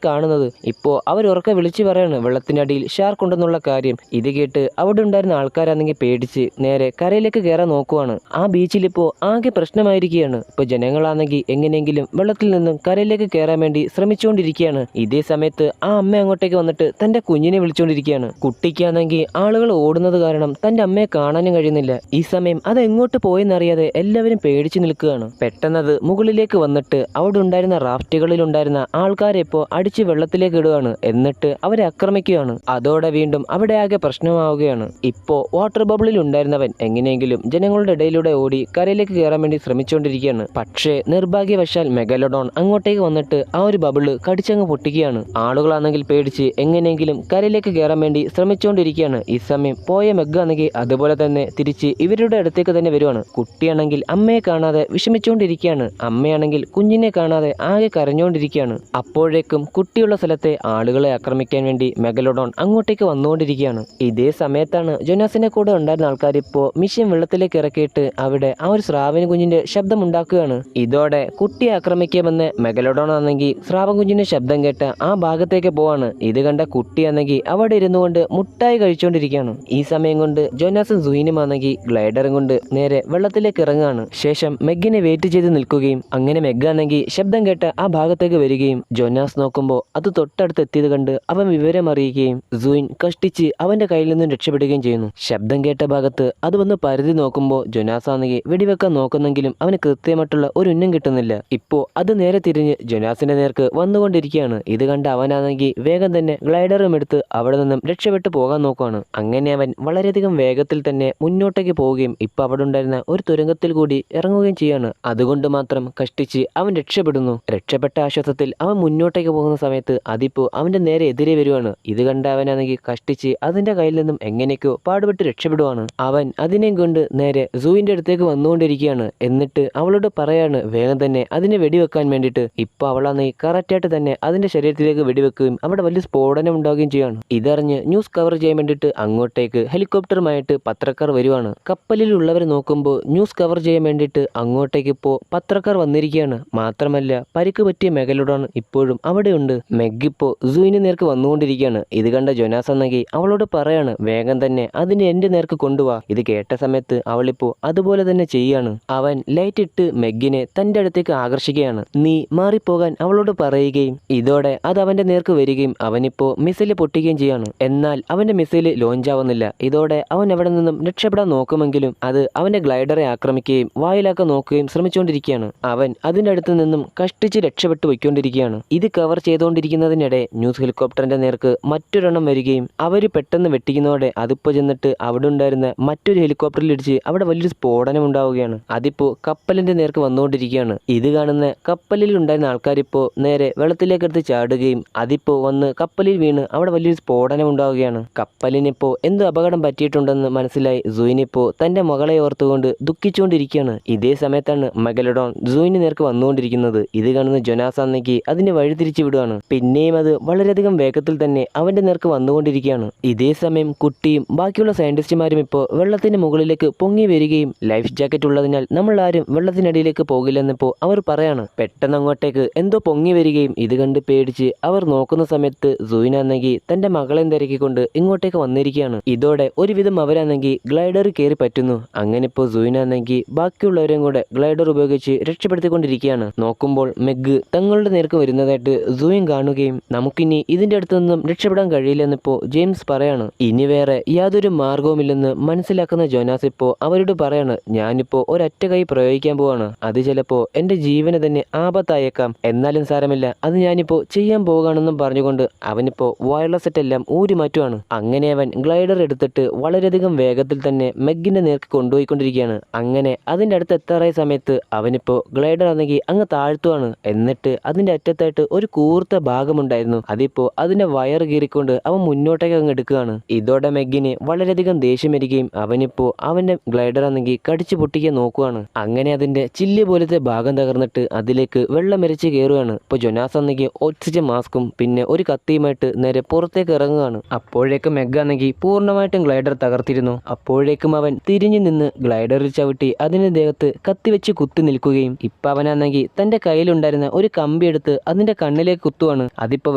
കാണുന്നത്. ഇപ്പോ അവർ ഉറക്കെ വിളിച്ചു പറയാണ് വെള്ളത്തിനടിയിൽ ഷാർക്ക് ഉണ്ടെന്നുള്ള കാര്യം. ഇത് കേട്ട് അവിടെ ഉണ്ടായിരുന്ന ആൾക്കാരാണെങ്കിൽ പേടിച്ച് നേരെ കരയിലേക്ക് കയറാൻ നോക്കുവാണ്. ആ ബീച്ചിൽ ഇപ്പോ ആകെ പ്രശ്നമായിരിക്കുകയാണ്. ഇപ്പൊ ജനങ്ങളാണെങ്കിൽ എങ്ങനെയെങ്കിലും വെള്ളത്തിൽ നിന്നും കരയിലേക്ക് കയറാൻ വേണ്ടി ശ്രമിച്ചുകൊണ്ടിരിക്കുകയാണ്. ഇതേ സമയത്ത് ആ അമ്മ അങ്ങോട്ടേക്ക് വന്നിട്ട് തന്റെ കുഞ്ഞിനെ വിളിച്ചുകൊണ്ടിരിക്കുകയാണ്. കുട്ടിക്കാണെങ്കിൽ ആളുകൾ ഓടുന്നത് കാരണം തന്റെ അമ്മയെ കാണാനും കഴിയുന്നില്ല. ഈ സമയം അത് എങ്ങോട്ട് പോയെന്നറിയാതെ എല്ലാവരും പേടിച്ചു നിൽക്കുകയാണ്. പെട്ടെന്നത് മുകളിലേക്ക് വന്നിട്ട് അവിടെ ഉണ്ടായിരുന്ന റാഫ്റ്റുകളിൽ ഉണ്ടായിരുന്ന ആൾക്കാരെ ഇപ്പോൾ അടിച്ച് വെള്ളത്തിലേക്ക് ഇടുകയാണ്. വരുവാണ്. എന്നിട്ട് അവരെ ആക്രമിക്കുകയാണ്. അതോടെ വീണ്ടും അവിടെ ആകെ പ്രശ്നമാവുകയാണ്. ഇപ്പോ വാട്ടർ ബബിളിൽ ഉണ്ടായിരുന്നവൻ എങ്ങനെയെങ്കിലും ജനങ്ങളുടെ ഇടയിലൂടെ ഓടി കരയിലേക്ക് കയറാൻ വേണ്ടി ശ്രമിച്ചുകൊണ്ടിരിക്കുകയാണ്. പക്ഷേ നിർഭാഗ്യവശാൽ മെഗലോഡോൺ അങ്ങോട്ടേക്ക് വന്നിട്ട് ആ ഒരു ബബിള് കടിച്ചങ്ങ് പൊട്ടിക്കുകയാണ്. ആളുകളാണെങ്കിൽ പേടിച്ച് എങ്ങനെയെങ്കിലും കരയിലേക്ക് കയറാൻ വേണ്ടി ശ്രമിച്ചുകൊണ്ടിരിക്കുകയാണ്. ഈ സമയം പോയ മെഗ് ആണെങ്കിൽ അതുപോലെ തന്നെ തിരിച്ച് ഇവരുടെ അടുത്തേക്ക് തന്നെ വരുവാണ്. കുട്ടിയാണെങ്കിൽ അമ്മയെ കാണാതെ വിഷമിച്ചുകൊണ്ടിരിക്കുകയാണ്. അമ്മയാണെങ്കിൽ കുഞ്ഞിനെ കാണാതെ ആകെ കരഞ്ഞുകൊണ്ടിരിക്കുകയാണ്. അപ്പോഴേക്കും കുട്ടിയുള്ള സ്ഥലത്തെ ആളുകളെ ആക്രമിക്കാൻ വേണ്ടി മെഗലോഡോൺ അങ്ങോട്ടേക്ക് വന്നുകൊണ്ടിരിക്കുകയാണ്. ഇതേ സമയത്താണ് ജോനാസിന്റെ കൂടെ ഉണ്ടായിരുന്ന ആൾക്കാർ ഇപ്പോൾ മിഷ്യൻ വെള്ളത്തിലേക്ക് ഇറക്കിയിട്ട് അവിടെ ആ ഒരു സ്രാവിൻ കുഞ്ഞിന്റെ ശബ്ദം ഉണ്ടാക്കുകയാണ്. ഇതോടെ കുട്ടിയെ ആക്രമിക്കാമെന്ന് മെഗലോഡോൺ ആണെങ്കിൽ സ്രാവൻ കുഞ്ഞിന്റെ ശബ്ദം കേട്ട് ആ ഭാഗത്തേക്ക് പോവാണ്. ഇത് കണ്ട കുട്ടിയാണെങ്കിൽ അവിടെ ഇരുന്നുകൊണ്ട് മുട്ടായി കഴിച്ചുകൊണ്ടിരിക്കുകയാണ്. ഈ സമയം കൊണ്ട് ജോനാസും സൂയിനും ആണെങ്കിൽ ഗ്ലൈഡറും കൊണ്ട് നേരെ വെള്ളത്തിലേക്ക് ഇറങ്ങുകയാണ്. ശേഷം മെഗിനെ വെയിറ്റ് ചെയ്ത് നിൽക്കുകയും അങ്ങനെ മെഗ് ആണെങ്കിൽ ശബ്ദം കേട്ട് ആ ഭാഗത്തേക്ക് വരികയും ജോനാസ് നോക്കുമ്പോൾ അത് തൊട്ടടുത്ത് എത്തിയത് കണ്ട് അവൻ വിവരം അറിയുകയും സൂയിൻ കഷ്ടിച്ച് അവന്റെ കയ്യിൽ നിന്നും രക്ഷപ്പെടുകയും ചെയ്യുന്നു. ശബ്ദം കേട്ട ഭാഗത്ത് അത് വന്ന് പരിധി നോക്കുമ്പോൾ ജോനാസ് ആണെങ്കിൽ വെടിവെക്കാൻ നോക്കുന്നെങ്കിലും അവന് കൃത്യമായിട്ടുള്ള ഒരു ഉന്നം കിട്ടുന്നില്ല. ഇപ്പോ അത് നേരെ തിരിഞ്ഞ് ജോനാസിന്റെ നേർക്ക് വന്നുകൊണ്ടിരിക്കുകയാണ്. ഇത് കണ്ട് അവനാണെങ്കിൽ വേഗം തന്നെ ഗ്ലൈഡറും എടുത്ത് അവിടെ നിന്നും രക്ഷപ്പെട്ടു പോകാൻ നോക്കുകയാണ്. അങ്ങനെ അവൻ വളരെയധികം വേഗത്തിൽ തന്നെ മുന്നോട്ടേക്ക് പോവുകയും ഇപ്പൊ അവിടെ ഉണ്ടായിരുന്ന ഒരു തുരങ്കത്തിൽ കൂടി ഇറങ്ങുകയും ചെയ്യാണ്. അതുകൊണ്ട് മാത്രം കഷ്ടിച്ച് അവൻ രക്ഷപ്പെടുന്നു. രക്ഷപ്പെട്ട ആശ്വാസത്തിൽ അവൻ മുന്നോട്ടേക്ക് പോകുന്ന സമയത്ത് അതിപ്പോ അവന്റെ നേരെ എതിരെ വരുവാണ്. ഇത് കണ്ട അവനാണെങ്കിൽ കഷ്ടിച്ച് അതിന്റെ കയ്യിൽ നിന്നും എങ്ങനെയൊക്കെയോ പാടുപെട്ട് രക്ഷപ്പെടുവാണ്. അവൻ അതിനെയും കൊണ്ട് നേരെ സൂവിന്റെ അടുത്തേക്ക് വന്നുകൊണ്ടിരിക്കുകയാണ്. എന്നിട്ട് അവളോട് പറയാണ് വേഗം തന്നെ അതിനെ വെടിവെക്കാൻ വേണ്ടിയിട്ട്. ഇപ്പൊ അവളാണെങ്കിൽ കറക്റ്റായിട്ട് തന്നെ അതിന്റെ ശരീരത്തിലേക്ക് വെടിവെക്കുകയും അവിടെ വലിയ സ്ഫോടനം ഉണ്ടാവുകയും ചെയ്യാണ്. ഇതറിഞ്ഞ് ന്യൂസ് കവർ ചെയ്യാൻ വേണ്ടിയിട്ട് അങ്ങോട്ടേക്ക് ഹെലികോപ്റ്ററുമായിട്ട് പത്രക്കാർ വരുവാണ്. കപ്പലിലുള്ളവർ നോക്കുമ്പോൾ ന്യൂസ് കവർ ചെയ്യാൻ വേണ്ടിയിട്ട് അങ്ങോട്ടേക്ക് ഇപ്പോൾ പത്രക്കാർ വന്നിരിക്കുകയാണ്. മാത്രമല്ല പരിക്ക് പറ്റിയ മെഗലോഡോൺ ഇപ്പോഴും അവിടെയുണ്ട്. മെഗ് ഇപ്പോ സൂയിന് നേർക്ക് വന്നുകൊണ്ടിരിക്കുകയാണ്. ഇത് കണ്ട ജോനാസ് ആണെങ്കിൽ അവളോട് പറയാണ് വേഗം തന്നെ അതിനെ എന്റെ നേർക്ക് കൊണ്ടുപോവാ. ഇത് കേട്ട സമയത്ത് അവളിപ്പോ അതുപോലെ തന്നെ ചെയ്യാണ്. അവൻ ലൈറ്റ് ഇട്ട് മെഗിനെ തന്റെ അടുത്തേക്ക് ആകർഷിക്കുകയാണ്. നീ മാറിപ്പോകാൻ അവളോട് പറയുകയും ഇതോടെ അത് അവന്റെ നേർക്ക് വരികയും അവനിപ്പോ മിസൈല് പൊട്ടിക്കുകയും ചെയ്യാണ്. എന്നാൽ അവന്റെ മിസൈല് ലോഞ്ച് ആവുന്നില്ല. ഇതോടെ അവൻ അവിടെ നിന്നും രക്ഷപ്പെടാൻ നോക്കുമെങ്കിലും അത് അവന്റെ ഗ്ലൈഡറെ ആക്രമിക്കുകയും വായിലാക്കാൻ നോക്കുകയും ശ്രമിച്ചുകൊണ്ടിരിക്കുകയാണ്. അവൻ അതിന്റെ അടുത്ത് നിന്നും കഷ്ടിച്ച് രക്ഷപ്പെട്ടു പോയിക്കൊണ്ടിരിക്കുകയാണ്. ഇത് കവർ ചെയ്തുകൊണ്ടിരിക്കുന്നതിനിടെ ന്യൂസ് ഹെലികോപ്റ്ററിന്റെ നേർക്ക് മറ്റൊരെണ്ണം വരികയും അവര് പെട്ടെന്ന് വെട്ടിക്കുന്നതോടെ അതിപ്പോ ചെന്നിട്ട് അവിടെ ഉണ്ടായിരുന്ന മറ്റൊരു ഹെലികോപ്റ്ററിൽ ഇടിച്ച് അവിടെ വലിയൊരു സ്ഫോടനം ഉണ്ടാവുകയാണ്. അതിപ്പോ കപ്പലിന്റെ നേർക്ക് വന്നുകൊണ്ടിരിക്കുകയാണ്. ഇത് കാണുന്ന കപ്പലിൽ ഉണ്ടായിരുന്ന ആൾക്കാരിപ്പോ നേരെ വെള്ളത്തിലേക്ക് എടുത്ത് ചാടുകയും അതിപ്പോ വന്ന് കപ്പലിൽ വീണ് അവിടെ വലിയൊരു സ്ഫോടനം ഉണ്ടാവുകയാണ്. കപ്പലിനിപ്പോ എന്തോ അപകടം പറ്റിയിട്ടുണ്ടെന്ന് മനസ്സിലായി സൂയിനിപ്പോ തന്റെ മകളെ ഓർത്തുകൊണ്ട് ദുഃഖിച്ചുകൊണ്ടിരിക്കുകയാണ്. ഇതേ സമയത്താണ് മെഗലോഡോൺ സൂയിന് നേർക്ക് വന്നുകൊണ്ടിരിക്കുന്നത്. ഇത് കാണുന്ന ജോനാസ് ആണെങ്കിൽ അതിനെ വഴിതിരിച്ചു വിടുകയാണ്. പിന്നെയും അത് വളരെയധികം വേഗത്തിൽ തന്നെ അവന്റെ നേർക്ക് വന്നുകൊണ്ടിരിക്കുകയാണ്. ഇതേ സമയം കുട്ടിയും ബാക്കിയുള്ള സയന്റിസ്റ്റുമാരും ഇപ്പോൾ വെള്ളത്തിന്റെ മുകളിലേക്ക് പൊങ്ങി വരികയും ലൈഫ് ജാക്കറ്റ് ഉള്ളതിനാൽ നമ്മൾ ആരും വെള്ളത്തിനടിയിലേക്ക് പോകില്ലെന്നിപ്പോ അവർ പറയാണ്. പെട്ടെന്ന് അങ്ങോട്ടേക്ക് എന്തോ പൊങ്ങി വരികയും ഇത് കണ്ട് പേടിച്ച് അവർ നോക്കുന്ന സമയത്ത് സൂയിനാണെങ്കിൽ തന്റെ മകളെ തിരക്കിക്കൊണ്ട് ഇങ്ങോട്ടേക്ക് വന്നിരിക്കുകയാണ്. ഇതോടെ ഒരുവിധം അവരാണെങ്കിൽ ഗ്ലൈഡർ കയറി പറ്റുന്നു. അങ്ങനെ ഇപ്പോൾ സൂയിനാണെങ്കിൽ ബാക്കിയുള്ളവരെയും കൂടെ ഗ്ലൈഡർ ഉപയോഗിച്ച് രക്ഷപ്പെടുത്തിക്കൊണ്ടിരിക്കുകയാണ്. നോക്കുമ്പോൾ മെഗ് തങ്ങളുടെ നേർക്ക് വരുന്നതായിട്ട് സൂയിൻ കാണുകയും നമുക്കിനി ഇതിന്റെ അടുത്ത് നിന്നും രക്ഷപ്പെടാൻ കഴിയില്ലെന്നിപ്പോ ജെയിംസ് പറയാണ്. ഇനി വേറെ യാതൊരു മാർഗവുമില്ലെന്ന് മനസ്സിലാക്കുന്ന ജോനാസ് ഇപ്പോ അവരോട് പറയാണ് ഞാനിപ്പോ ഒരൊറ്റ കൈ പ്രയോഗിക്കാൻ പോവാണ്. അത് ചിലപ്പോ എന്റെ ജീവന് തന്നെ ആപത്തായേക്കാം. എന്നാലും സാരമില്ല, അത് ഞാനിപ്പോ ചെയ്യാൻ പോവുകയാണെന്നും പറഞ്ഞുകൊണ്ട് അവനിപ്പോ വയർലെസ് സെറ്റ് എല്ലാം ഊരി മാറ്റുവാണ്. അങ്ങനെ അവൻ ഗ്ലൈഡർ എടുത്തിട്ട് വളരെയധികം വേഗത്തിൽ തന്നെ മെഗിന്റെ നേർക്ക് കൊണ്ടുപോയിക്കൊണ്ടിരിക്കുകയാണ്. അങ്ങനെ അതിന്റെ അടുത്ത് എത്താറായ സമയത്ത് അവനിപ്പോ ഗ്ലൈഡർ ആണെങ്കിൽ അങ്ങ് താഴ്ത്തുവാണ്. എന്നിട്ട് അതിന്റെ അറ്റത്തായിട്ട് ഒരു കൂർത്ത ഭാഗമുണ്ടായിരുന്നു. അതിപ്പോ അതിന്റെ വയർ കീറിക്കൊണ്ട് അവൻ മുന്നോട്ടേക്ക് അങ്ങ് എടുക്കുകയാണ്. ഇതോടെ മെഗിന് വളരെയധികം ദേഷ്യം വരികയും അവനിപ്പോ അവന്റെ ഗ്ലൈഡർ ആണെങ്കിൽ കടിച്ചു പൊട്ടിക്കാൻ നോക്കുവാണ്. അങ്ങനെ അതിന്റെ ചില്ല് പോലത്തെ ഭാഗം തകർന്നിട്ട് അതിലേക്ക് വെള്ളം എരിച്ച് കയറുകയാണ്. ഇപ്പൊ ജോനാസ് ആണെങ്കിൽ ഓക്സിജൻ മാസ്കും പിന്നെ ഒരു കത്തിയുമായിട്ട് നേരെ പുറത്തേക്ക് ഇറങ്ങുകയാണ്. അപ്പോഴേക്കും മെഗ് ആണെങ്കിൽ പൂർണ്ണമായിട്ടും ഗ്ലൈഡർ തകർത്തിരുന്നു. അപ്പോഴേക്കും അവൻ തിരിഞ്ഞു നിന്ന് ഗ്ലൈഡറിൽ ചവിട്ടി അതിന്റെ ദേഹത്ത് കത്തിവെച്ച് കുത്തി നിൽക്കുകയും ഇപ്പൊ അവനാണെങ്കിൽ തന്റെ കയ്യിലുണ്ടായിരുന്ന ഒരു കമ്പി എടുത്ത് അതിന്റെ കണ്ണിലേക്ക് കുത്തുവാണ്. അതിപ്പോ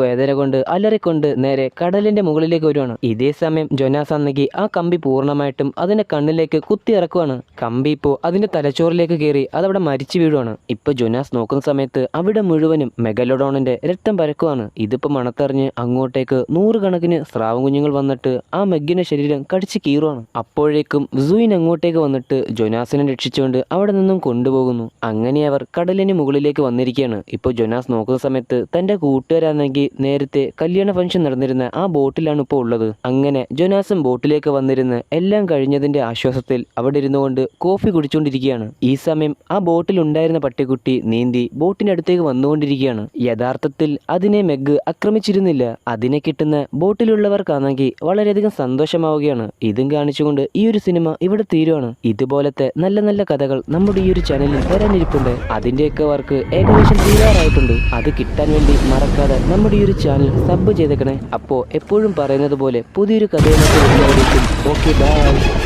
വേദന കൊണ്ട് അലറിക്കൊണ്ട് നേരെ കടലിന്റെ മുകളിലേക്ക് വരുവാണ്. ഇതേ സമയം ജോനാസ് ആണെങ്കിൽ ആ കമ്പി പൂർണ്ണമായിട്ടും അതിന്റെ കണ്ണിലേക്ക് കുത്തി ഇറക്കുവാണ്. കമ്പി ഇപ്പോ അതിന്റെ തലച്ചോറിലേക്ക് കയറി അതവിടെ മരിച്ചു വീഴുവാണ്. ഇപ്പൊ ജോനാസ് നോക്കുന്ന സമയത്ത് അവിടെ മുഴുവനും മെഗലോഡോണിന്റെ രക്തം പരക്കുവാണ്. ഇതിപ്പോ മണത്തറിഞ്ഞ് അങ്ങോട്ടേക്ക് നൂറുകണക്കിന് സ്രാവ് കുഞ്ഞുങ്ങൾ വന്നിട്ട് ആ മെഗിന്റെ ശരീരം കടിച്ച് കീറുവാണ്. അപ്പോഴേക്കും സൂയിൻ അങ്ങോട്ടേക്ക് വന്നിട്ട് ജോനാസിനെ രക്ഷിച്ചുകൊണ്ട് അവിടെ നിന്നും കൊണ്ടുപോകുന്നു. അങ്ങനെ അവർ കടലിന് മുകളിലേക്ക് വന്നിരിക്കുകയാണ്. ഇപ്പോൾ ജോനാസ് നോക്കുന്ന സമയത്ത് തന്റെ കൂട്ടുകാരാണെങ്കിൽ നേരത്തെ കല്യാണ ഫംഗ്ഷൻ നടന്നിരുന്ന ആ ബോട്ടിലാണ് ഇപ്പോൾ ഉള്ളത്. അങ്ങനെ ജൊനാസൻ ബോട്ടിലേക്ക് വന്നിരുന്ന് എല്ലാം കഴിഞ്ഞതിന്റെ ആശ്വാസത്തിൽ അവിടെ ഇരുന്നുകൊണ്ട് കോഫി കുടിച്ചുകൊണ്ടിരിക്കുകയാണ്. ഈ സമയം ആ ബോട്ടിൽ ഉണ്ടായിരുന്ന പട്ടിക്കുട്ടി നീന്തി ബോട്ടിനടുത്തേക്ക് വന്നുകൊണ്ടിരിക്കുകയാണ്. യഥാർത്ഥത്തിൽ അതിനെ മെഗ് ആക്രമിച്ചിരുന്നില്ല. അതിനെ കിട്ടുന്ന ബോട്ടിലുള്ളവർക്കാണെങ്കിൽ വളരെയധികം സന്തോഷമാവുകയാണ്. ഇതും കാണിച്ചുകൊണ്ട് ഈ ഒരു സിനിമ ഇവിടെ തീരുവാണ്. ഇതുപോലത്തെ നല്ല നല്ല കഥകൾ നമ്മുടെ ഈ ഒരു ചാനലിൽ വരാനിരിപ്പുണ്ട്. അതിന്റെയൊക്കെ വർക്ക് ഏകദേശം തീരാറായിട്ടുണ്ട്. അത് കിട്ടാൻ വേണ്ടി മറക്കാതെ നമ്മുടെ ഈ ഒരു ചാനൽ സബ് ചെയ്തേക്കണേ. അപ്പോൾ എപ്പോഴും പറയുന്നത് പോലെ പുതിയൊരു കഥയുമായി വരുന്നവരേക്കും ഓക്കെ ബൈ.